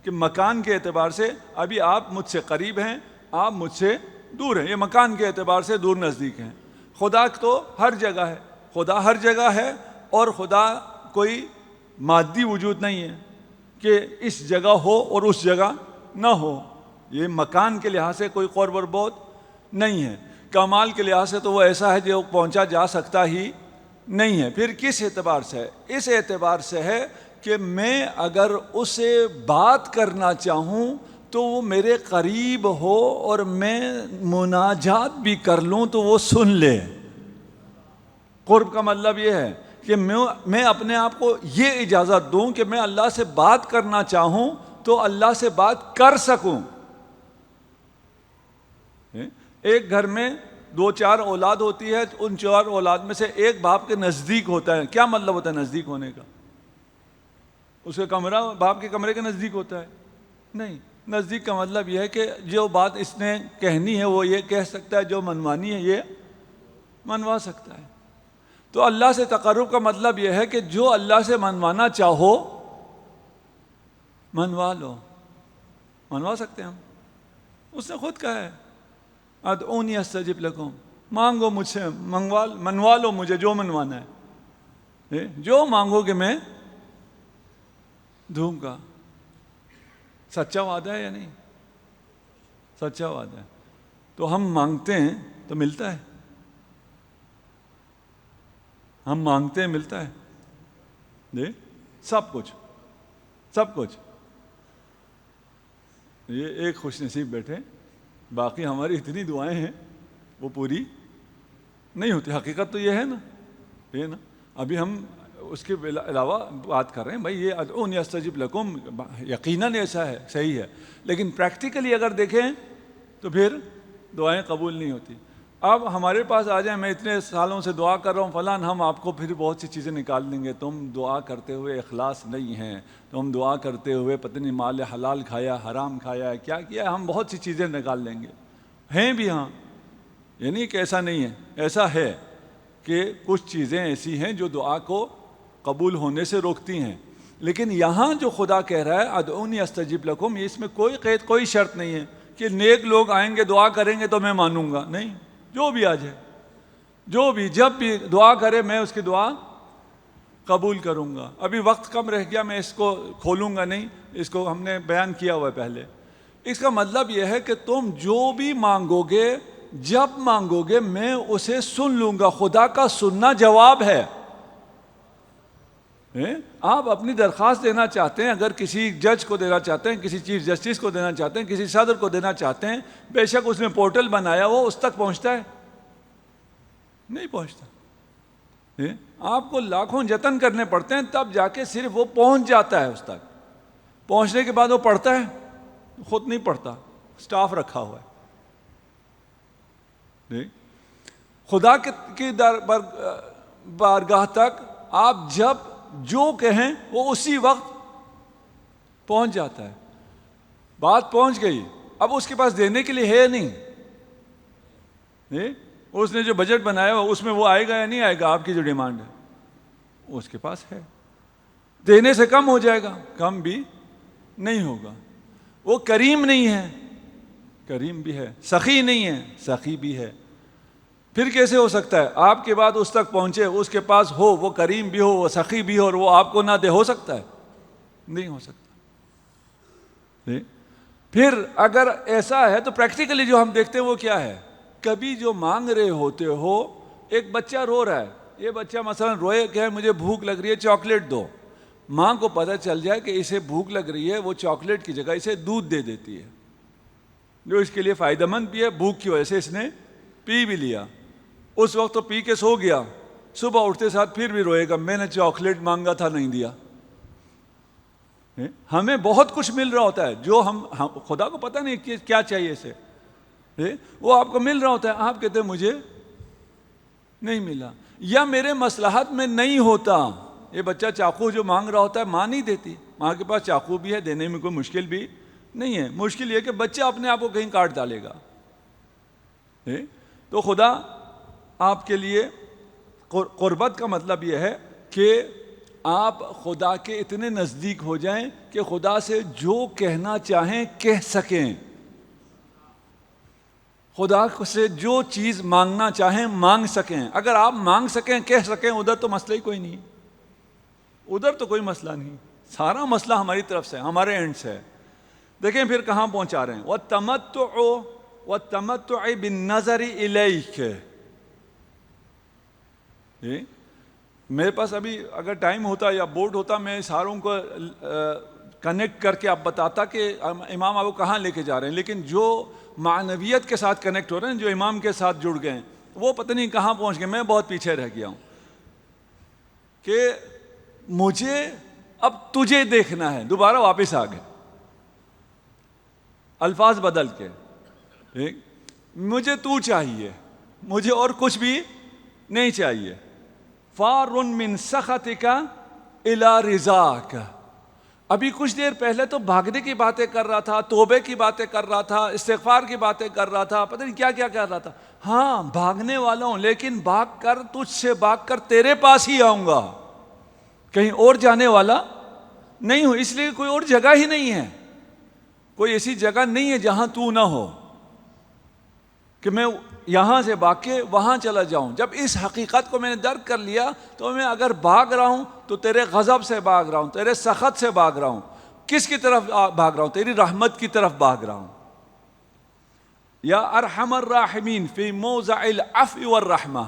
کہ مکان کے اعتبار سے ابھی آپ مجھ سے قریب ہیں، آپ مجھ سے دور ہیں، یہ مکان کے اعتبار سے دور نزدیک ہیں۔ خدا تو ہر جگہ ہے، خدا ہر جگہ ہے، اور خدا کوئی مادی وجود نہیں ہے کہ اس جگہ ہو اور اس جگہ نہ ہو۔ یہ مکان کے لحاظ سے کوئی قرب اور بعد نہیں ہے۔ کمال کے لحاظ سے تو وہ ایسا ہے جو پہنچا جا سکتا ہی نہیں ہے۔ پھر کس اعتبار سے ہے؟ اس اعتبار سے ہے کہ میں اگر اسے بات کرنا چاہوں تو وہ میرے قریب ہو اور میں مناجات بھی کر لوں تو وہ سن لے۔ قرب کا مطلب یہ ہے کہ میں اپنے آپ کو یہ اجازت دوں کہ میں اللہ سے بات کرنا چاہوں تو اللہ سے بات کر سکوں۔ ایک گھر میں دو چار اولاد ہوتی ہے، ان 4 اولاد میں سے ایک باپ کے نزدیک ہوتا ہے. کیا مطلب ہوتا ہے نزدیک ہونے کا؟ اس کا کمرہ باپ کے کمرے کے نزدیک ہوتا ہے؟ نہیں. نزدیک کا مطلب یہ ہے کہ جو بات اس نے کہنی ہے وہ یہ کہہ سکتا ہے، جو منوانی ہے یہ منوا سکتا ہے. تو اللہ سے تقرب کا مطلب یہ ہے کہ جو اللہ سے منوانا چاہو منوا لو. منوا سکتے ہیں ہم. اس نے خود کہا ہے ادعونی استجب لکم، مانگو مجھ سے، منوا لو مجھے جو منوانا ہے. جو مانگو گے میں دوں گا. سچا وعدہ ہے یا نہیں؟ سچا وعدہ ہے. تو ہم مانگتے ہیں تو ملتا ہے. ہم مانگتے ہیں ملتا ہے. جی سب کچھ سب کچھ. یہ ایک خوش نصیب بیٹھے، باقی ہماری اتنی دعائیں ہیں وہ پوری نہیں ہوتی. حقیقت تو یہ ہے نا، یہ نا. ابھی ہم اس کے علاوہ بات کر رہے ہیں بھائی یہ ادعونی استجب لکم، یقیناً ایسا ہے، صحیح ہے، لیکن پریکٹیکلی اگر دیکھیں تو پھر دعائیں قبول نہیں ہوتی. اب ہمارے پاس آ جائیں، میں اتنے سالوں سے دعا کر رہا ہوں فلان، ہم آپ کو پھر بہت سی چیزیں نکال دیں گے. تم دعا کرتے ہوئے اخلاص نہیں ہیں، تم دعا کرتے ہوئے پتہ نہیں مال حلال کھایا، حرام کھایا، کیا کیا، ہم بہت سی چیزیں نکال لیں گے. ہیں بھی ہاں، یعنی کہ ایسا نہیں ہے، ایسا ہے کہ کچھ چیزیں ایسی ہیں جو دعا کو قبول ہونے سے روکتی ہیں. لیکن یہاں جو خدا کہہ رہا ہے ادعونی استجب لکم، اس میں کوئی قید، کوئی شرط نہیں ہے کہ نیک لوگ آئیں گے دعا کریں گے تو میں مانوں گا. نہیں، جو بھی آ جائے، جو بھی جب بھی دعا کرے میں اس کی دعا قبول کروں گا. ابھی وقت کم رہ گیا، میں اس کو کھولوں گا نہیں، اس کو ہم نے بیان کیا ہوا ہے پہلے. اس کا مطلب یہ ہے کہ تم جو بھی مانگو گے، جب مانگو گے میں اسے سن لوں گا. خدا کا سننا جواب ہے. آپ اپنی درخواست دینا چاہتے ہیں، اگر کسی جج کو دینا چاہتے ہیں، کسی چیف جسٹس کو دینا چاہتے ہیں، کسی صدر کو دینا چاہتے ہیں، بے شک اس نے پورٹل بنایا وہ اس تک پہنچتا ہے؟ نہیں پہنچتا. آپ کو لاکھوں جتن کرنے پڑتے ہیں تب جا کے صرف وہ پہنچ جاتا ہے. اس تک پہنچنے کے بعد وہ پڑھتا ہے؟ خود نہیں پڑھتا، سٹاف رکھا ہوا ہے. خدا کی بارگاہ تک آپ جب جو کہیں وہ اسی وقت پہنچ جاتا ہے. بات پہنچ گئی، اب اس کے پاس دینے کے لیے ہے نہیں. اس نے جو بجٹ بنایا اس میں وہ آئے گا یا نہیں آئے گا؟ آپ کی جو ڈیمانڈ ہے اس کے پاس ہے. دینے سے کم ہو جائے گا؟ کم بھی نہیں ہوگا. وہ کریم نہیں ہے؟ کریم بھی ہے. سخی نہیں ہے؟ سخی بھی ہے. پھر کیسے ہو سکتا ہے آپ کے بعد اس تک پہنچے، اس کے پاس ہو، وہ کریم بھی ہو، وہ سخی بھی ہو، اور وہ آپ کو نہ دے؟ ہو سکتا ہے؟ نہیں ہو سکتا. پھر اگر ایسا ہے تو پریکٹیکلی جو ہم دیکھتے ہیں وہ کیا ہے؟ کبھی جو مانگ رہے ہوتے ہو، ایک بچہ رو رہا ہے، یہ بچہ مثلا روئے کہ مجھے بھوک لگ رہی ہے چاکلیٹ دو. ماں کو پتہ چل جائے کہ اسے بھوک لگ رہی ہے، وہ چاکلیٹ کی جگہ اسے دودھ دے دیتی ہے، جو اس کے لیے فائدہ مند بھی ہے. بھوک کی وجہ سے اس نے پی بھی لیا، اس وقت تو پی کے سو گیا، صبح اٹھتے ساتھ پھر بھی روئے گا میں نے چاکلیٹ مانگا تھا نہیں دیا. ہمیں بہت کچھ مل رہا ہوتا ہے جو ہم خدا کو پتہ نہیں کہ کیا چاہیے اسے، وہ آپ کو مل رہا ہوتا ہے، آپ کہتے ہیں مجھے نہیں ملا یا میرے مصلحت میں نہیں ہوتا. یہ بچہ چاقو جو مانگ رہا ہوتا ہے ماں نہیں دیتی، ماں کے پاس چاقو بھی ہے، دینے میں کوئی مشکل بھی نہیں ہے. مشکل یہ کہ بچہ اپنے آپ کو کہیں کاٹ ڈالے گا. تو خدا آپ کے لیے قربت کا مطلب یہ ہے کہ آپ خدا کے اتنے نزدیک ہو جائیں کہ خدا سے جو کہنا چاہیں کہہ سکیں، خدا سے جو چیز مانگنا چاہیں مانگ سکیں. اگر آپ مانگ سکیں، کہہ سکیں، ادھر تو مسئلہ ہی کوئی نہیں، ادھر تو کوئی مسئلہ نہیں. سارا مسئلہ ہماری طرف سے، ہمارے اینڈ سے ہے. دیکھیں پھر کہاں پہنچا رہے ہیں. وَالتَّمَتُّعِ بِالنَّظَرِ إِلَيْكَ. میرے پاس ابھی اگر ٹائم ہوتا یا بورڈ ہوتا میں ساروں کو کنیکٹ کر کے آپ بتاتا کہ امام آپ کو کہاں لے کے جا رہے ہیں، لیکن جو معنویت کے ساتھ کنیکٹ ہو رہے ہیں، جو امام کے ساتھ جڑ گئے ہیں، وہ پتہ نہیں کہاں پہنچ گئے. میں بہت پیچھے رہ گیا ہوں کہ مجھے اب تجھے دیکھنا ہے. دوبارہ واپس آ گئے، الفاظ بدل کے. مجھے تو چاہیے، مجھے اور کچھ بھی نہیں چاہیے. فار من سخطک الی رضاک. ابھی کچھ دیر پہلے تو بھاگنے کی باتیں کر رہا تھا, توبے کی باتیں کر رہا تھا, استغفار کی باتیں کر رہا تھا, پتہ نہیں کیا کیا کر رہا تھا. ہاں بھاگنے والا ہوں, لیکن بھاگ کر تجھ سے بھاگ کر تیرے پاس ہی آؤں گا, کہیں اور جانے والا نہیں ہوں. اس لیے کوئی اور جگہ ہی نہیں ہے, کوئی ایسی جگہ نہیں ہے جہاں تو نہ ہو کہ میں یہاں سے بھاگ کے وہاں چلا جاؤں. جب اس حقیقت کو میں نے درک کر لیا تو میں اگر بھاگ رہا ہوں تو تیرے غضب سے بھاگ رہا ہوں, تیرے سخط سے بھاگ رہا ہوں. کس کی طرف بھاگ رہا ہوں؟ تیری رحمت کی طرف بھاگ رہا ہوں. یا ارحم الراحمین فی موضع العفو والرحمہ,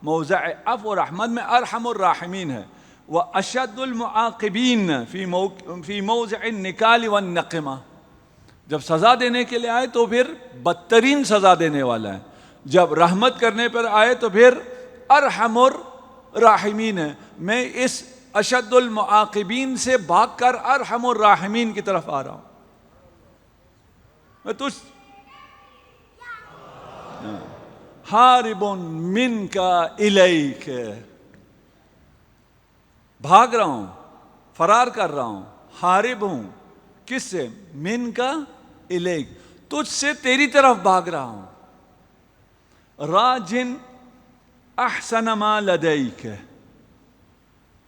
موضع عفو و رحمت میں ارحم الراحمین ہے. واشد المعاقبین فی موضع النکال والنقمہ, جب سزا دینے کے لیے آئے تو پھر بدترین سزا دینے والا ہے, جب رحمت کرنے پر آئے تو پھر ارحم الراحمین ہے. میں اس اشد المعاقبین سے بھاگ کر ارحم الراحمین کی طرف آ رہا ہوں. میں تجھ حارب منک الیک, بھاگ رہا ہوں, فرار کر رہا ہوں, حارب ہوں کس سے؟ منک الیک, تجھ سے تیری طرف بھاگ رہا ہوں. راجن احسن ما لدیک,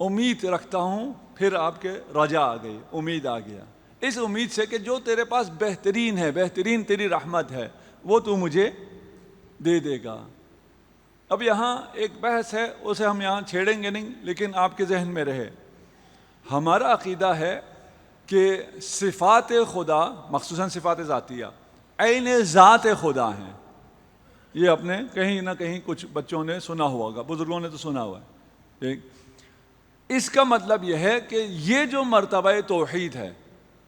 امید رکھتا ہوں. پھر آپ کے رجا آ گئی, امید آ گیا, اس امید سے کہ جو تیرے پاس بہترین ہے, بہترین تیری رحمت ہے, وہ تو مجھے دے دے گا. اب یہاں ایک بحث ہے, اسے ہم یہاں چھیڑیں گے نہیں, لیکن آپ کے ذہن میں رہے. ہمارا عقیدہ ہے کہ صفات خدا, مخصوصاً صفات ذاتیہ, عین ذات خدا ہیں. یہ اپنے کہیں نہ کہیں کچھ بچوں نے سنا ہوگا, بزرگوں نے تو سنا ہوا ہے. اس کا مطلب یہ ہے کہ یہ جو مرتبہ توحید ہے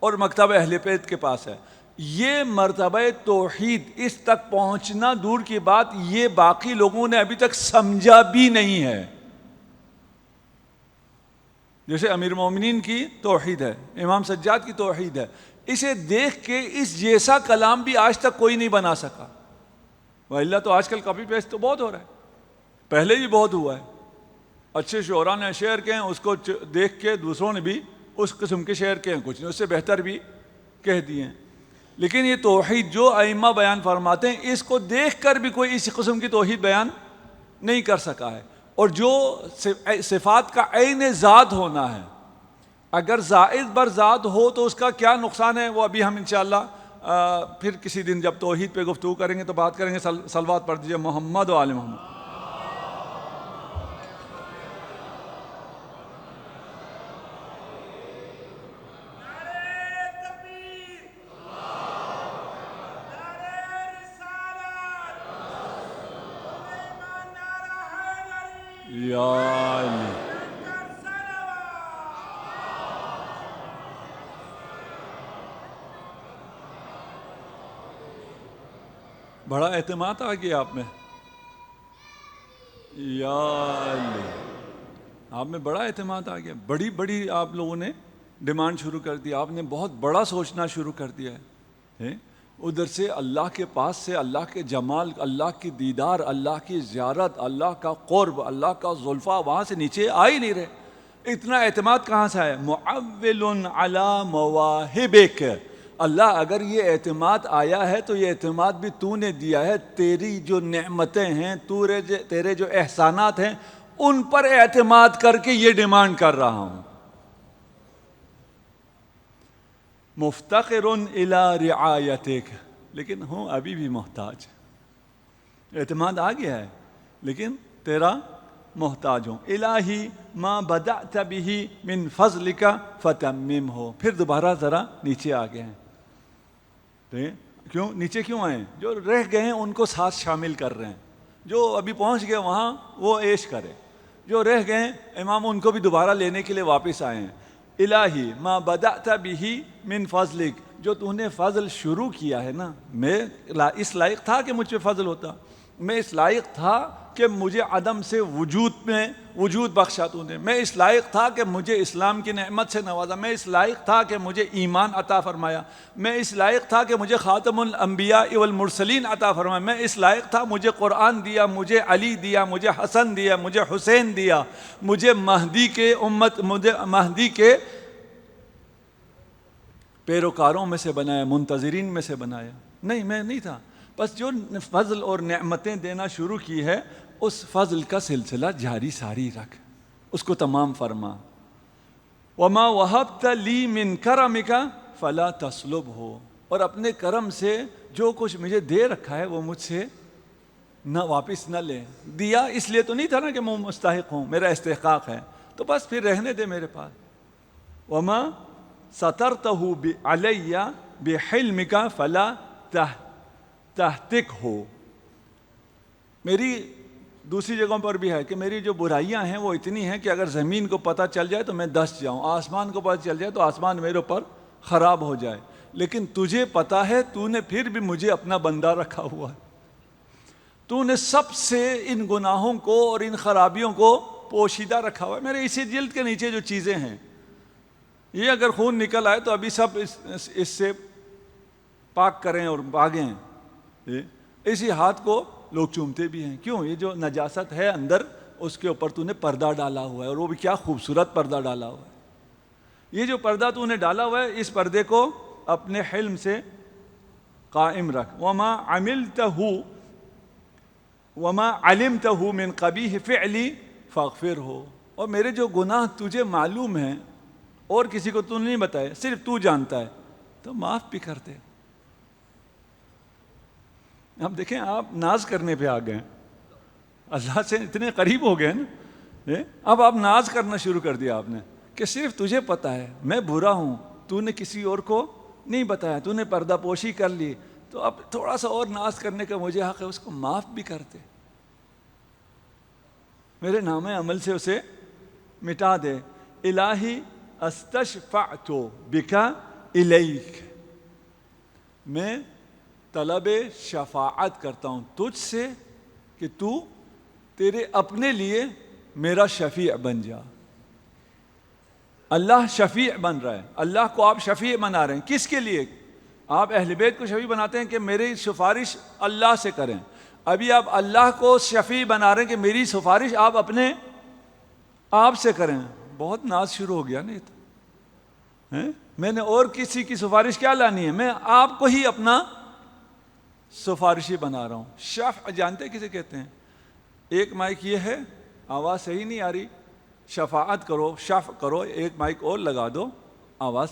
اور مکتب اہل بیت کے پاس ہے, یہ مرتبہ توحید اس تک پہنچنا دور کی بات, یہ باقی لوگوں نے ابھی تک سمجھا بھی نہیں ہے. جیسے امیر المومنین کی توحید ہے, امام سجاد کی توحید ہے, اسے دیکھ کے اس جیسا کلام بھی آج تک کوئی نہیں بنا سکا. وَإِلَّا تو آج کل کاپی پیسٹ تو بہت ہو رہا ہے, پہلے بھی بہت ہوا ہے. اچھے شعراء نے شعر کہے ہیں, اس کو دیکھ کے دوسروں نے بھی اس قسم کے شعر کہے ہیں, کچھ نے اس سے بہتر بھی کہہ دیے ہیں. لیکن یہ توحید جو ائمہ بیان فرماتے ہیں, اس کو دیکھ کر بھی کوئی اس قسم کی توحید بیان نہیں کر سکا ہے. اور جو صفات کا عین ذات ہونا ہے, اگر زائد بر ذات ہو تو اس کا کیا نقصان ہے, وہ ابھی ہم انشاءاللہ پھر کسی دن جب توحید پہ گفتگو کریں گے تو بات کریں گے. صلوات پڑھ دیجیے محمد و آل محمد. یا علی. بڑا اعتماد آ گیا آپ میں, یا علی, آپ میں بڑا اعتماد آ گیا. بڑی بڑی آپ لوگوں نے ڈیمانڈ شروع کر دی, آپ نے بہت بڑا سوچنا شروع کر دیا ہے. ادھر سے اللہ کے پاس سے اللہ کے جمال, اللہ کی دیدار, اللہ کی زیارت, اللہ کا قرب, اللہ کا زلفا, وہاں سے نیچے آ ہی نہیں رہے. اتنا اعتماد کہاں سے ہے؟ معول علی مواہبک. اللہ اگر یہ اعتماد آیا ہے تو یہ اعتماد بھی تو نے دیا ہے. تیری جو نعمتیں ہیں, تیرے جو احسانات ہیں, ان پر اعتماد کر کے یہ ڈیمانڈ کر رہا ہوں. مفتقر الی رعایتک, لیکن ہوں ابھی بھی محتاج. اعتماد آ گیا ہے لیکن تیرا محتاج ہوں. الہی ما بدأت به من فضلک فتممہ. پھر دوبارہ ذرا نیچے آ گئے ہیں. کیوں نیچے کیوں آئے ہیں؟ جو رہ گئے ہیں ان کو ساتھ شامل کر رہے ہیں. جو ابھی پہنچ گئے وہاں وہ عیش کرے, جو رہ گئے ہیں امام ان کو بھی دوبارہ لینے کے لیے واپس آئے ہیں. الہی ما بدأت به من فضلک, جو تو نے فضل شروع کیا ہے نا, میں اس لائق تھا کہ مجھ پہ فضل ہوتا, میں اس لائق تھا کہ مجھے عدم سے وجود میں وجود بخشا تو نے، میں اس لائق تھا کہ مجھے اسلام کی نعمت سے نوازا، میں اس لائق تھا کہ مجھے ایمان عطا فرمایا، میں اس لائق تھا کہ مجھے خاتم الانبیاء والمرسلین عطا فرمایا، میں اس لائق تھا مجھے قرآن دیا، مجھے علی دیا، مجھے حسن دیا، مجھے حسین دیا، مجھے مہدی کے پیروکاروں میں سے بنایا، منتظرین میں سے بنایا۔ نہیں، میں نہیں تھا، بس جو فضل اور نعمتیں دینا شروع کی ہے اس فضل کا سلسلہ جاری ساری رکھ، اس کو تمام فرما۔ وما وہبت لی من کرمک فلا تسلبہ، اور اپنے کرم سے جو کچھ مجھے دے رکھا ہے وہ مجھ سے نہ واپس نہ لے۔ دیا اس لیے تو نہیں تھا نا کہ میں مستحق ہوں، میرا استحقاق ہے، تو بس پھر رہنے دے میرے پاس۔ وما سترتہ علی بحلمک فلا تہتکہ، میری دوسری جگہوں پر بھی ہے کہ میری جو برائیاں ہیں وہ اتنی ہیں کہ اگر زمین کو پتہ چل جائے تو میں دس جاؤں، آسمان کو پتہ چل جائے تو آسمان میرے اوپر خراب ہو جائے، لیکن تجھے پتہ ہے، تو نے پھر بھی مجھے اپنا بندہ رکھا ہوا ہے، تو نے سب سے ان گناہوں کو اور ان خرابیوں کو پوشیدہ رکھا ہوا ہے۔ میرے اسی جلد کے نیچے جو چیزیں ہیں، یہ اگر خون نکل آئے تو ابھی سب اس سے پاک کریں اور بھاگیں، اسی ہاتھ کو لوگ چومتے بھی ہیں۔ کیوں؟ یہ جو نجاست ہے اندر، اس کے اوپر تو نے پردہ ڈالا ہوا ہے، اور وہ بھی کیا خوبصورت پردہ ڈالا ہوا ہے۔ یہ جو پردہ تو نے ڈالا ہوا ہے، اس پردے کو اپنے حلم سے قائم رکھ۔ وما علمتہ من قبیح فعلی فاغفرہ، اور میرے جو گناہ تجھے معلوم ہیں اور کسی کو تو نہیں بتایا، صرف تو جانتا ہے، تو معاف بھی کر دے۔ اب دیکھیں، آپ ناز کرنے پہ آ گئے، اللہ سے اتنے قریب ہو گئے نا، اب آپ ناز کرنا شروع کر دیا آپ نے کہ صرف تجھے پتہ ہے میں برا ہوں، تو نے کسی اور کو نہیں بتایا، تو نے پردہ پوشی کر لی، تو اب تھوڑا سا اور ناز کرنے کا مجھے حق ہے، اس کو معاف بھی کر دے، میرے نام عمل سے اسے مٹا دے۔ الہی استشفعت بک الیک، میں طلب شفاعت کرتا ہوں تجھ سے کہ تو تیرے اپنے لیے میرا شفیع بن جا۔ اللہ شفیع بن رہا ہے، اللہ کو آپ شفیع بنا رہے ہیں، کس کے لیے؟ آپ اہل بیت کو شفیع بناتے ہیں کہ میری سفارش اللہ سے کریں، ابھی آپ اللہ کو شفیع بنا رہے ہیں کہ میری سفارش آپ اپنے آپ سے کریں۔ بہت ناز شروع ہو گیا نا، یہ تو میں نے اور کسی کی سفارش کیا لانی ہے، میں آپ کو ہی اپنا سفارشی بنا رہا ہوں۔ شفع جانتے کسے کہتے ہیں؟ ایک مائک یہ ہے، آواز صحیح نہیں آ رہی، شفاعت کرو، شفع کرو، ایک مائک اور لگا دو، آواز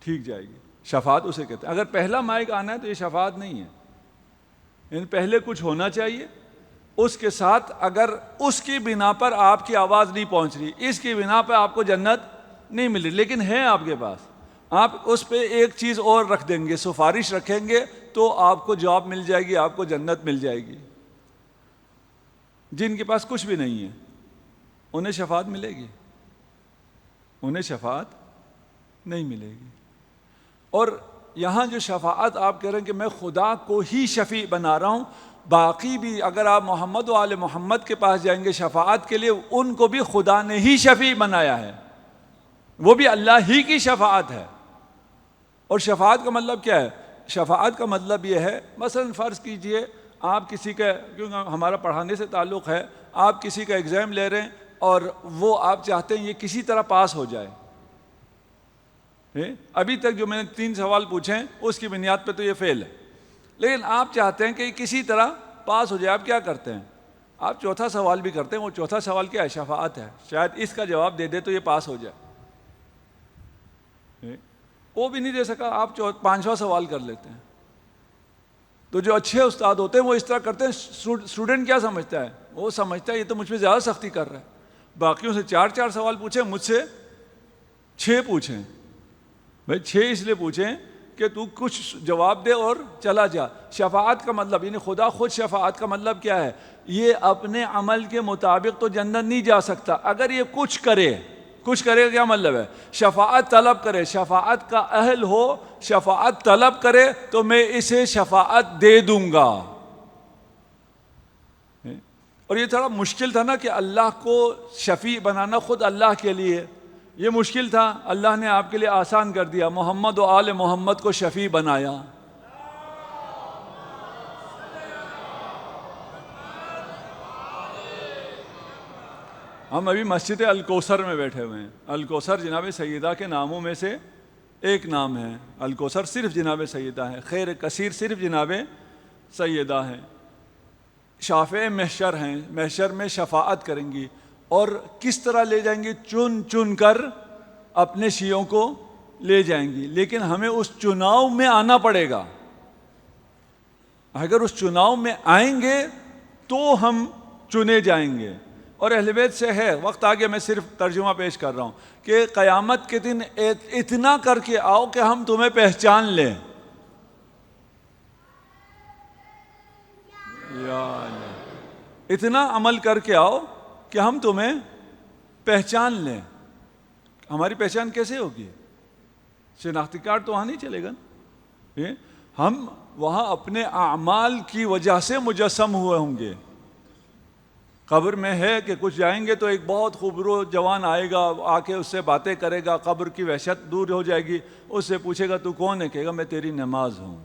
ٹھیک جائے گی، شفاعت اسے کہتے ہیں۔ اگر پہلا مائک آنا ہے تو یہ شفاعت نہیں ہے، یعنی پہلے کچھ ہونا چاہیے، اس کے ساتھ اگر اس کی بنا پر آپ کی آواز نہیں پہنچ رہی، اس کی بنا پر آپ کو جنت نہیں مل رہی، لیکن ہے آپ کے پاس، آپ اس پہ ایک چیز اور رکھ دیں گے، سفارش رکھیں گے تو آپ کو جاب مل جائے گی، آپ کو جنت مل جائے گی۔ جن کے پاس کچھ بھی نہیں ہے انہیں شفاعت ملے گی؟ انہیں شفاعت نہیں ملے گی۔ اور یہاں جو شفاعت آپ کہہ رہے ہیں کہ میں خدا کو ہی شفیع بنا رہا ہوں، باقی بھی اگر آپ محمد و آل محمد کے پاس جائیں گے شفاعت کے لیے، ان کو بھی خدا نے ہی شفیع بنایا ہے، وہ بھی اللہ ہی کی شفاعت ہے۔ اور شفاعت کا مطلب کیا ہے؟ شفاعت کا مطلب یہ ہے، مثلا فرض کیجئے آپ کسی کا، کیونکہ ہمارا پڑھانے سے تعلق ہے، آپ کسی کا ایگزام لے رہے ہیں اور وہ آپ چاہتے ہیں یہ کسی طرح پاس ہو جائے، ابھی تک جو میں نے 3 سوال پوچھے ہیں اس کی بنیاد پہ تو یہ فیل ہے، لیکن آپ چاہتے ہیں کہ کسی طرح پاس ہو جائے، آپ کیا کرتے ہیں؟ آپ چوتھا سوال بھی کرتے ہیں، وہ چوتھا سوال کیا ہے؟ شفاعت ہے، شاید اس کا جواب دے دے تو یہ پاس ہو جائے، وہ بھی نہیں دے سکا، آپ 5واں سوال کر لیتے ہیں۔ تو جو اچھے استاد ہوتے ہیں وہ اس طرح کرتے ہیں، اسٹوڈنٹ کیا سمجھتا ہے؟ وہ سمجھتا ہے یہ تو مجھ پہ زیادہ سختی کر رہا ہے، باقیوں سے 4 سوال پوچھیں، مجھ سے 6 پوچھیں، بھائی 6 اس لیے پوچھیں کہ تو کچھ جواب دے اور چلا جا۔ شفاعت کا مطلب، یعنی خدا خود شفاعت کا مطلب کیا ہے؟ یہ اپنے عمل کے مطابق تو جنت نہیں جا سکتا، اگر یہ کچھ کرے کا کیا مطلب ہے؟ شفاعت طلب کرے، شفاعت کا اہل ہو، شفاعت طلب کرے تو میں اسے شفاعت دے دوں گا۔ اور یہ تھوڑا مشکل تھا نا کہ اللہ کو شفیع بنانا خود اللہ کے لیے، یہ مشکل تھا، اللہ نے آپ کے لیے آسان کر دیا، محمد و آل محمد کو شفیع بنایا۔ ہم ابھی مسجد الکوثر میں بیٹھے ہوئے ہیں۔ الکوثر جناب سیدہ کے ناموں میں سے ایک نام ہے، الکوثر صرف جناب سیدہ ہے، خیر کثیر صرف جناب سیدہ ہے، شافع محشر ہیں، محشر میں شفاعت کریں گی، اور کس طرح لے جائیں گی؟ چن چن کر اپنے شیعوں کو لے جائیں گی، لیکن ہمیں اس چناؤ میں آنا پڑے گا۔ اگر اس چناؤ میں آئیں گے تو ہم چنے جائیں گے۔ اور اہل بیت سے ہے، وقت آگے میں صرف ترجمہ پیش کر رہا ہوں کہ قیامت کے دن اتنا کر کے آؤ کہ ہم تمہیں پہچان لیں۔ یا اللہ، اتنا عمل کر کے آؤ کہ ہم تمہیں پہچان لیں۔ ہماری پہچان کیسے ہوگی؟ شناختی کارڈ تو وہاں نہیں چلے گا، ہم وہاں اپنے اعمال کی وجہ سے مجسم ہوئے ہوں گے۔ قبر میں ہے کہ کچھ جائیں گے تو ایک بہت خوبصورت جوان آئے گا، آ کے اس سے باتیں کرے گا، قبر کی وحشت دور ہو جائے گی، اس سے پوچھے گا تو کون ہے؟ کہے گا میں تیری نماز ہوں۔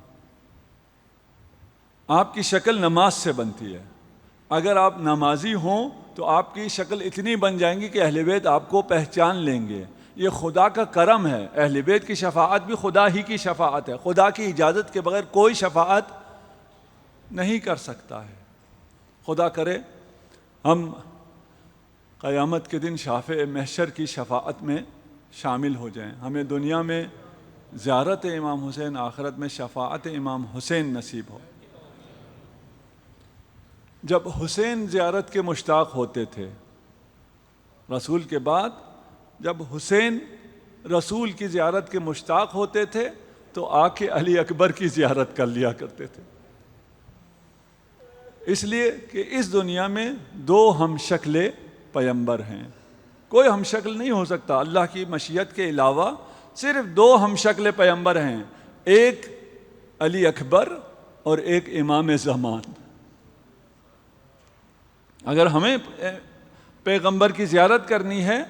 آپ کی شکل نماز سے بنتی ہے، اگر آپ نمازی ہوں تو آپ کی شکل اتنی بن جائیں گی کہ اہل بیت آپ کو پہچان لیں گے۔ یہ خدا کا کرم ہے، اہل بیت کی شفاعت بھی خدا ہی کی شفاعت ہے، خدا کی اجازت کے بغیر کوئی شفاعت نہیں کر سکتا ہے۔ خدا کرے ہم قیامت کے دن شافع محشر کی شفاعت میں شامل ہو جائیں، ہمیں دنیا میں زیارت امام حسین، آخرت میں شفاعت امام حسین نصیب ہو۔ جب حسین زیارت کے مشتاق ہوتے تھے رسول کے بعد، جب حسین رسول کی زیارت کے مشتاق ہوتے تھے تو آ کے علی اکبر کی زیارت کر لیا کرتے تھے، اس لیے کہ اس دنیا میں دو ہم شکل پیمبر ہیں، کوئی ہم شکل نہیں ہو سکتا۔ اللہ کی مشیت کے علاوہ صرف دو ہم شکل پیمبر ہیں، ایک علی اکبر اور ایک امام زمان۔ اگر ہمیں پیغمبر کی زیارت کرنی ہے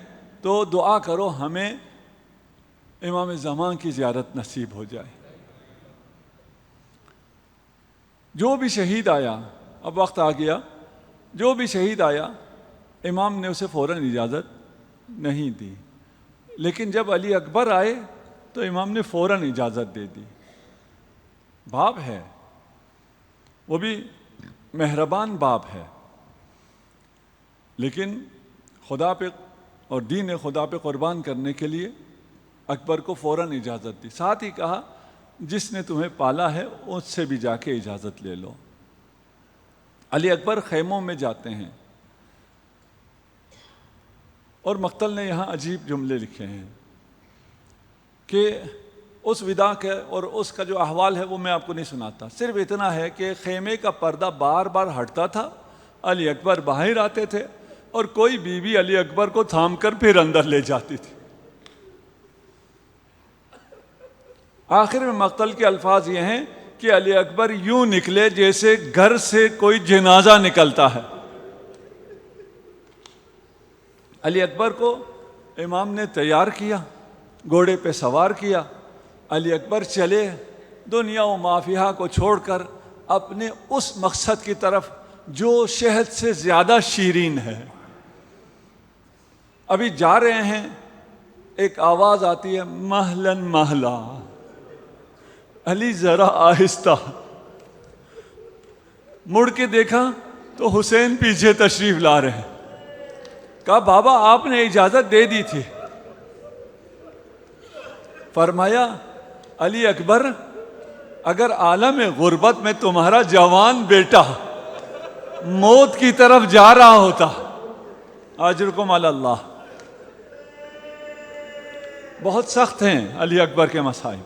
تو دعا کرو ہمیں امام زمان کی زیارت نصیب ہو جائے۔ جو بھی شہید آیا، اب وقت آ گیا، جو بھی شہید آیا امام نے اسے فوراً اجازت نہیں دی، لیکن جب علی اکبر آئے تو امام نے فوراً اجازت دے دی۔ باپ ہے، وہ بھی مہربان باپ ہے، لیکن خدا پہ اور دین خدا پہ قربان کرنے کے لیے اکبر کو فوراً اجازت دی، ساتھ ہی کہا جس نے تمہیں پالا ہے اس سے بھی جا کے اجازت لے لو۔ علی اکبر خیموں میں جاتے ہیں، اور مقتل نے یہاں عجیب جملے لکھے ہیں کہ اس وداع کے اور اس کا جو احوال ہے وہ میں آپ کو نہیں سناتا، صرف اتنا ہے کہ خیمے کا پردہ بار بار ہٹتا تھا، علی اکبر باہر آتے تھے اور کوئی بیوی علی اکبر کو تھام کر پھر اندر لے جاتی تھی۔ آخر میں مقتل کے الفاظ یہ ہیں کہ علی اکبر یوں نکلے جیسے گھر سے کوئی جنازہ نکلتا ہے۔ علی اکبر کو امام نے تیار کیا، گھوڑے پہ سوار کیا، علی اکبر چلے دنیا و مافیہ کو چھوڑ کر اپنے اس مقصد کی طرف جو شہد سے زیادہ شیرین ہے۔ ابھی جا رہے ہیں، ایک آواز آتی ہے مہلن مہلا، علی ذرا آہستہ، مڑ کے دیکھا تو حسین پیچھے تشریف لا رہے ہیں۔ کہا بابا آپ نے اجازت دے دی تھی۔ فرمایا علی اکبر اگر عالم غربت میں تمہارا جوان بیٹا موت کی طرف جا رہا ہوتا، اجرکم علی اللہ۔ بہت سخت ہیں علی اکبر کے مسائل،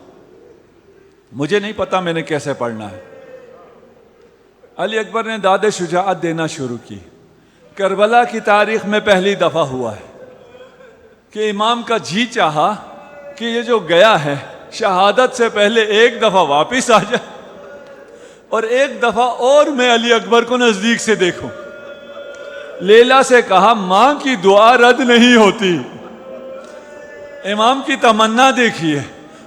مجھے نہیں پتا میں نے کیسے پڑھنا ہے۔ علی اکبر نے داد شجاعت دینا شروع کی۔ کربلا کی تاریخ میں پہلی دفعہ ہوا ہے کہ امام کا جی چاہا کہ یہ جو گیا ہے شہادت سے پہلے ایک دفعہ واپس آ جائے اور ایک دفعہ اور میں علی اکبر کو نزدیک سے دیکھوں۔ لیلا سے کہا ماں کی دعا رد نہیں ہوتی. امام کی تمنا دیکھیے،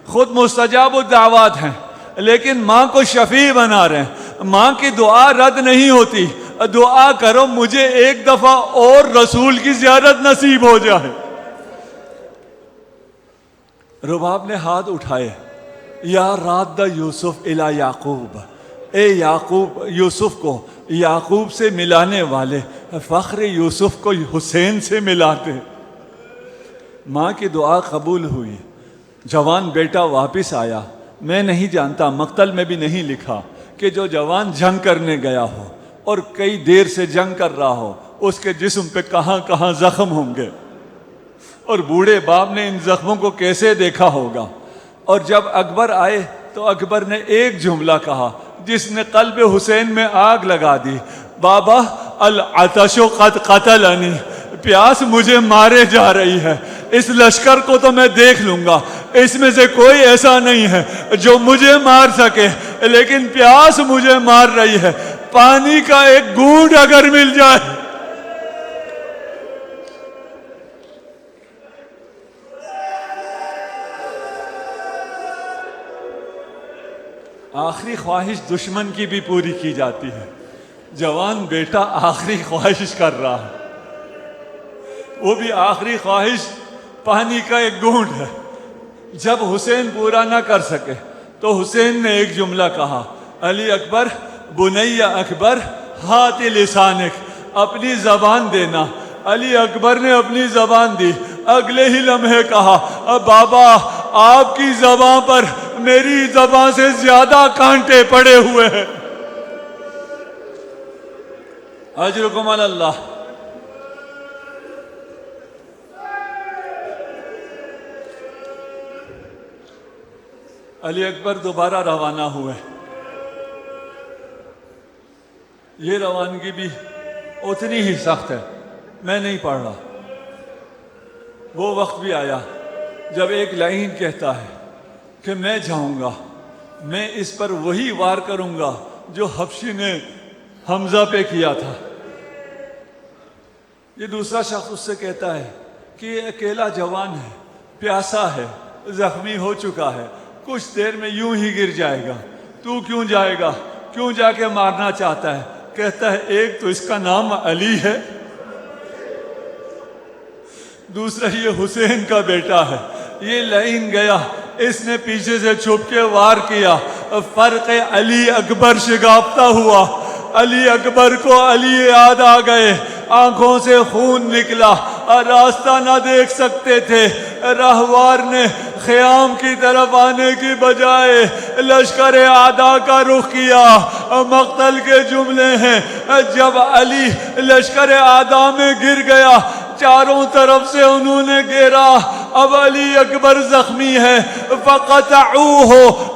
خود مستجاب الدعوات ہیں لیکن ماں کو شفیع بنا رہے ہیں. ماں کی دعا رد نہیں ہوتی، دعا کرو مجھے ایک دفعہ اور رسول کی زیارت نصیب ہو جائے. رباب نے ہاتھ اٹھائے، یا راد یوسف الی یعقوب، اے یعقوب، یوسف کو یعقوب سے ملانے والے، فخر یوسف کو حسین سے ملاتے. ماں کی دعا قبول ہوئی، جوان بیٹا واپس آیا. میں نہیں جانتا، مقتل میں بھی نہیں لکھا کہ جو جوان جنگ کرنے گیا ہو اور کئی دیر سے جنگ کر رہا ہو اس کے جسم پہ کہاں کہاں زخم ہوں گے، اور بوڑھے باپ نے ان زخموں کو کیسے دیکھا ہوگا. اور جب اکبر آئے تو اکبر نے ایک جملہ کہا جس نے قلب حسین میں آگ لگا دی، بابا العطش قد قتلنی، پیاس مجھے مارے جا رہی ہے. اس لشکر کو تو میں دیکھ لوں گا، اس میں سے کوئی ایسا نہیں ہے جو مجھے مار سکے، لیکن پیاس مجھے مار رہی ہے، پانی کا ایک گھونٹ اگر مل جائے. آخری خواہش دشمن کی بھی پوری کی جاتی ہے. جوان بیٹا آخری خواہش کر رہا ہے، وہ بھی آخری خواہش پانی کا ایک گھونٹ ہے. جب حسین پورا نہ کر سکے تو حسین نے ایک جملہ کہا، علی اکبر بنی اکبر ہاتھ لسانک، اپنی زبان دینا. علی اکبر نے اپنی زبان دی. اگلے ہی لمحے کہا، بابا آپ کی زبان پر میری زبان سے زیادہ کانٹے پڑے ہوئے ہیں. اجرکم علی اللہ. علی اکبر دوبارہ روانہ ہوئے. یہ روانگی بھی اتنی ہی سخت ہے، میں نہیں پڑھ رہا. وہ وقت بھی آیا جب ایک لائن کہتا ہے کہ میں جاؤں گا، میں اس پر وہی وار کروں گا جو حبشی نے حمزہ پہ کیا تھا. یہ دوسرا شخص اس سے کہتا ہے کہ یہ اکیلا جوان ہے، پیاسا ہے، زخمی ہو چکا ہے، کچھ دیر میں یوں ہی گر جائے گا، تو کیوں جائے گا، کیوں جا کے مارنا چاہتا ہے؟ کہتا ہے ایک تو اس کا نام علی ہے، دوسرا یہ حسین کا بیٹا ہے. یہ لائن گیا، اس نے پیچھے سے چھپ کے وار کیا. فرق علی اکبر شگافتہ ہوا. علی اکبر کو علی یاد آ گئے، آنکھوں سے خون نکلا، راستہ نہ دیکھ سکتے تھے. راہوار نے خیام کی طرف آنے کی بجائے لشکر اعداء کا رخ کیا. مقتل کے جملے ہیں، جب علی لشکر اعداء میں گر گیا، چاروں طرف سے انہوں نے گھیرا. اب علی اکبر زخمی ہے. فَقَطَعُوهُ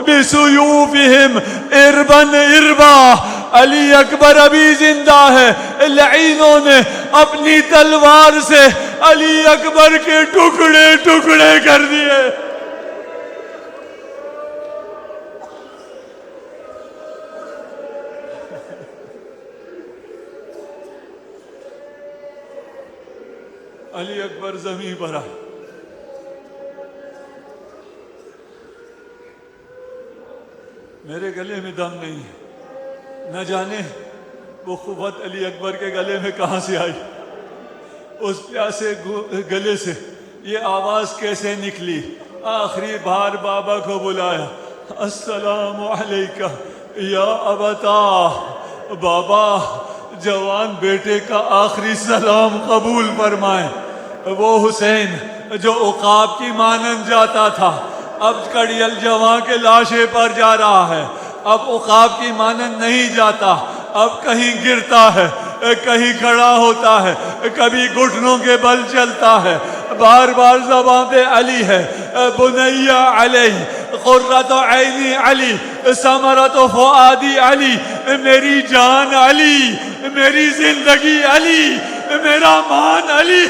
بِسُيُوفِهِمْ إِرْبًا إِرْبًا. علی اکبر ابھی زندہ ہے. لعینوں نے اپنی تلوار سے علی اکبر کے ٹکڑے ٹکڑے کر دیے. علی اکبر زمین پر آئے. میرے گلے میں دم نہیں ہے، نہ جانے وہ قوت علی اکبر کے گلے میں کہاں سے آئی. اس پیاسے گلے سے یہ آواز کیسے نکلی. آخری بار بابا کو بلایا، السلام علیکہ یا ابتا. بابا جوان بیٹے کا آخری سلام قبول فرمائیں. وہ حسین جو عقاب کی مانند جاتا تھا اب کڑیل جوان کے لاشے پر جا رہا ہے. اب عقاب کی مانند نہیں جاتا، اب کہیں گرتا ہے، کہیں کھڑا ہوتا ہے، کبھی گھٹنوں کے بل چلتا ہے. بار بار زبان پہ علی ہے. بنی علی، قرۃ عینی علی، ثمرۃ فؤادی علی، میری جان علی، میری زندگی علی، میرا مان علی.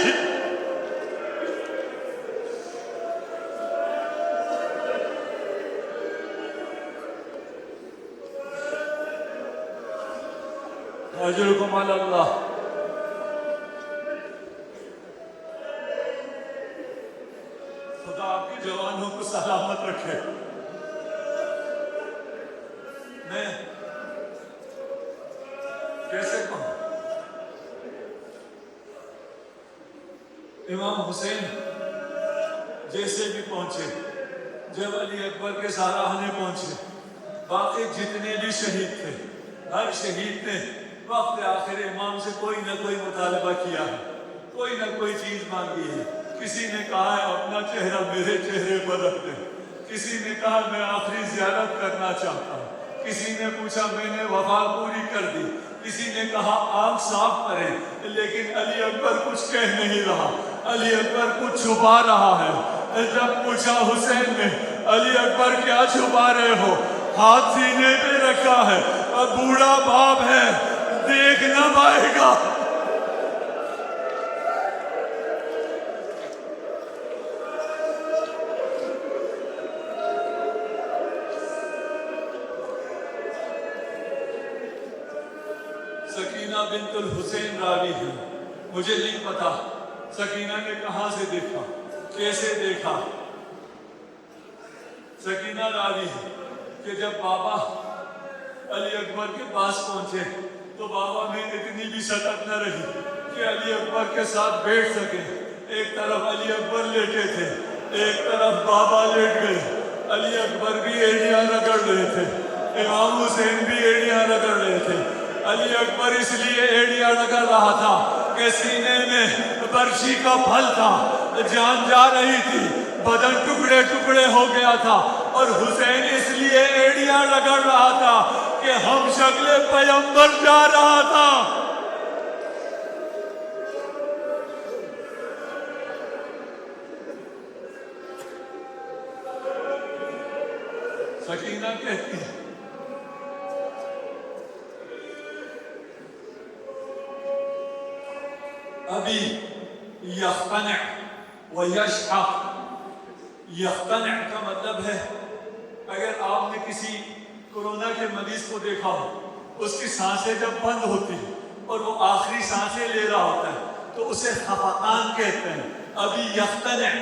اجرکم علی اللہ. جوانوں کو سلامت رکھے. میں کیسے کہوں؟ امام حسین جیسے بھی پہنچے، جب علی اکبر کے ساراہنے پہنچے، باقی جتنے بھی شہید تھے، ہر شہید نے وقت آخر امام سے کوئی نہ کوئی مطالبہ کیا ہے، کوئی نہ کوئی چیز مانگی ہے. کسی نے کہا ہے اپنا چہرہ میرے چہرے پر رکھ دیں، کسی نے کہا میں آخری زیارت کرنا چاہتا ہوں، کسی نے پوچھا میں نے وفا پوری کر دی، کسی نے کہا آنکھ صاف کریں. لیکن علی اکبر کچھ کہہ نہیں رہا، علی اکبر کچھ چھپا رہا ہے. جب پوچھا حسین نے علی اکبر کیا چھپا رہے ہو؟ ہاتھ سینے پہ رکھا ہے، اب بوڑھا باپ ہے دیکھ نہ پائے گا. سکینہ بنت الحسین راوی ہے، مجھے نہیں پتا سکینہ نے کہاں سے دیکھا، کیسے دیکھا. سکینہ راوی ہے کہ جب بابا علی اکبر کے پاس پہنچے تو بابا میں اتنی بھی سکت نہ رہی کہ علی اکبر کے ساتھ بیٹھ سکے. ایک طرف علی اکبر لیٹے تھے، ایک طرف بابا لیٹ گئے. علی اکبر بھی ایڑیاں رگڑ رہے تھے، امام حسین بھی ایڑیاں رگڑ رہے تھے. علی اکبر اس لیے ایڑیاں رگڑ رہا تھا کہ سینے میں برچھی کا پھل تھا، جان جا رہی تھی، بدن ٹکڑے ٹکڑے ہو گیا تھا. اور حسین اس لیے ایڑیاں رگڑ رہا تھا کہ ہم شکل پیغمبر جا رہا تھا. سکینہ کہتی ہے ابھی یختنع و یشحق. یختنع کا مطلب ہے اگر آپ نے کسی کورونا کے مریض کو دیکھا ہو، اس کی سانسیں جب بند ہوتی ہیں اور وہ آخری سانسیں لے رہا ہوتا ہے تو اسے خفقان کہتے ہیں. ابھی یختنع،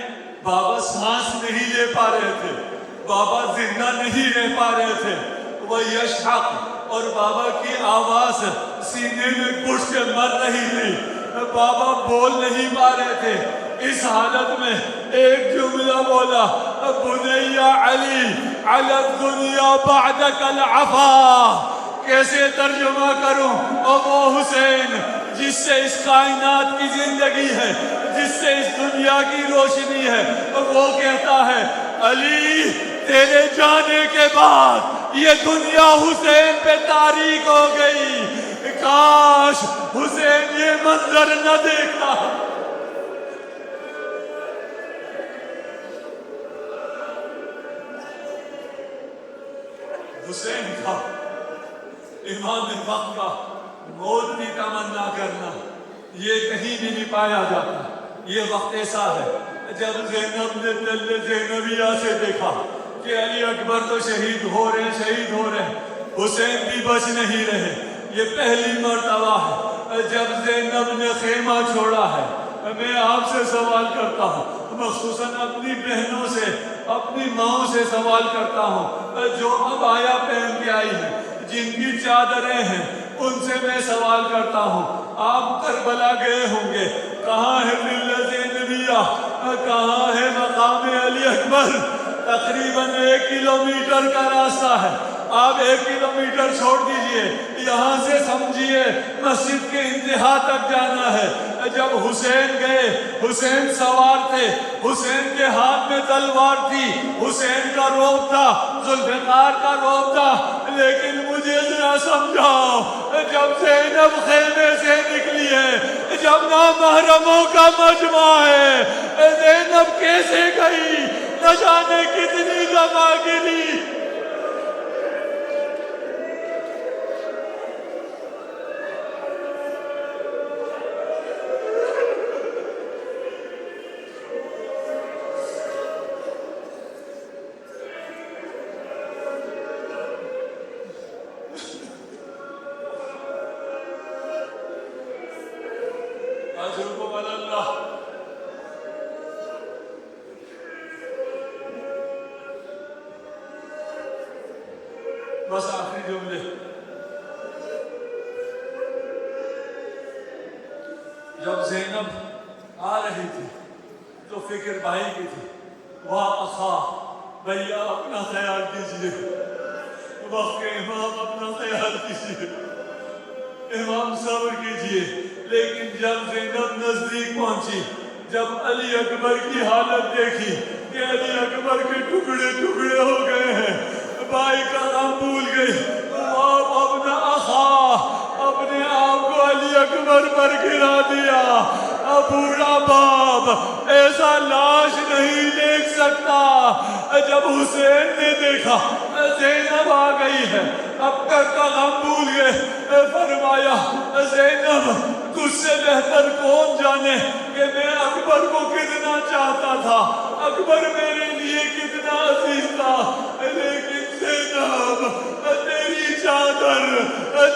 بابا سانس نہیں لے پا رہے تھے، بابا زندہ نہیں رہ پا رہے تھے. وہ یشحق، اور بابا کی آواز سینے میں گھٹ سے مر رہی تھی، بابا بول نہیں پا رہے تھے. اس حالت میں ایک جملہ بولا، بنی علی علی الدنیا بعدک العفا. کیسے ترجمہ کروں؟ اور وہ حسین جس سے اس کائنات کی زندگی ہے، جس سے اس دنیا کی روشنی ہے، وہ کہتا ہے علی تیرے جانے کے بعد یہ دنیا حسین پہ تاریک ہو گئی، کاش حسین یہ منظر نہ دیکھتا. حسین کا امام وقت کا موت کی تمنا کرنا یہ کہیں بھی نہیں پایا جاتا. یہ وقت ایسا ہے جب زینب نے دل زینبیہ سے دیکھا کہ علی اکبر تو شہید ہو رہے ہیں، حسین بھی بچ نہیں رہے. یہ پہلی مرتبہ ہے جب زینب نے خیمہ چھوڑا ہے. میں آپ سے سوال کرتا ہوں، مخصوصاً اپنی بہنوں سے، اپنی ماؤں سے سوال کرتا ہوں جو اب آیا پہن کے آئی ہے، جن کی چادریں ہیں، ان سے میں سوال کرتا ہوں آپ کربلا گئے ہوں گے، کہاں ہے ملت زینبیہ، کہاں ہے مقام علی اکبر؟ تقریباً 1 کلومیٹر کا راستہ ہے. آپ 1 کلومیٹر چھوڑ دیجئے، یہاں سے سمجھیے مسجد کے انتہا تک جانا ہے. جب حسین گئے، حسین سوار تھے، حسین کے ہاتھ میں تلوار تھی، حسین کا روب تھا، ذوالفقار کا روب تھا. لیکن مجھے ذرا سمجھاؤ، جب زینب خیمے سے نکلی ہے، جب نامحرموں کا مجمع ہے، زینب کیسے گئی؟ نہ جانے کتنی دفعہ گری. بس آخری جملے. جب زینب آ رہی تھی تو فکر بھائی کی تھی. واہ اخا بھیا اپنا خیال کیجیے، وقت کے امام اپنا خیال کیجیے، امام صبر کیجیے. لیکن جب زینب نزدیک پہنچی، جب علی اکبر کی حالت دیکھی کہ علی اکبر کے ٹکڑے ٹکڑے ہو گئے ہیں، بھائی کا غم بھول گئی. آپ اپنا اخا اپنے آپ کو علی اکبر پر گرا دیا. بوڑھا باپ ایسا لاش نہیں دیکھ سکتا. جب حسین نے دیکھا زینب آ گئی ہے، اکبر کا غم بھول گئے. فرمایا زینب تجھ سے بہتر کون جانے کہ میں اکبر کو کتنا چاہتا تھا، اکبر میرے لیے کتنا عزیز تھا. لیکن زینب تیری چادر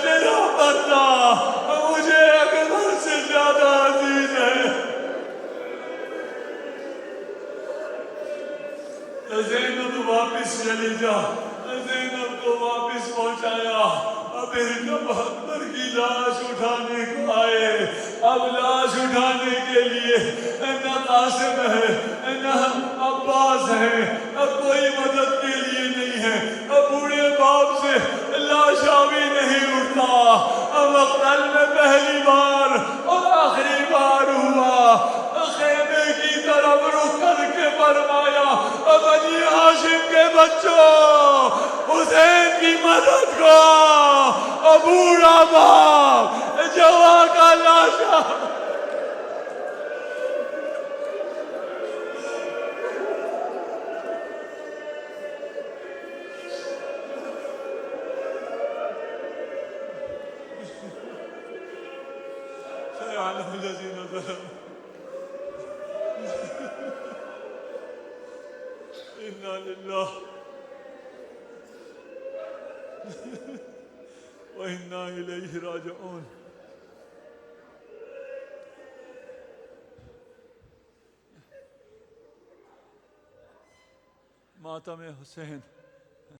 تیرا پردہ مجھے اکبر سے زیادہ عزیز ہے. زینب واپس چلی جا. زینب کو واپس پہنچایا. پھر جب اکبر کی لاش اٹھانے کو آئے، اب لاش اٹھانے کے لیے نہ قاسم ہے نہ عباس ہے، کوئی مدد کے لیے نہیں ہے. بوڑھے باپ سے لاشا بھی نہیں اٹھتا. مقتل میں پہلی بار اور آخری بار ہوا. خیمے کی طرف رخ کر کے فرمایا بنی ہاشم کے بچوں حسین کی مدد کو. بوڑھا باپ جوان کا لاشا سيعلم الذين ظلموا. إنا لله وإنا إليه راجعون. ماتم حسین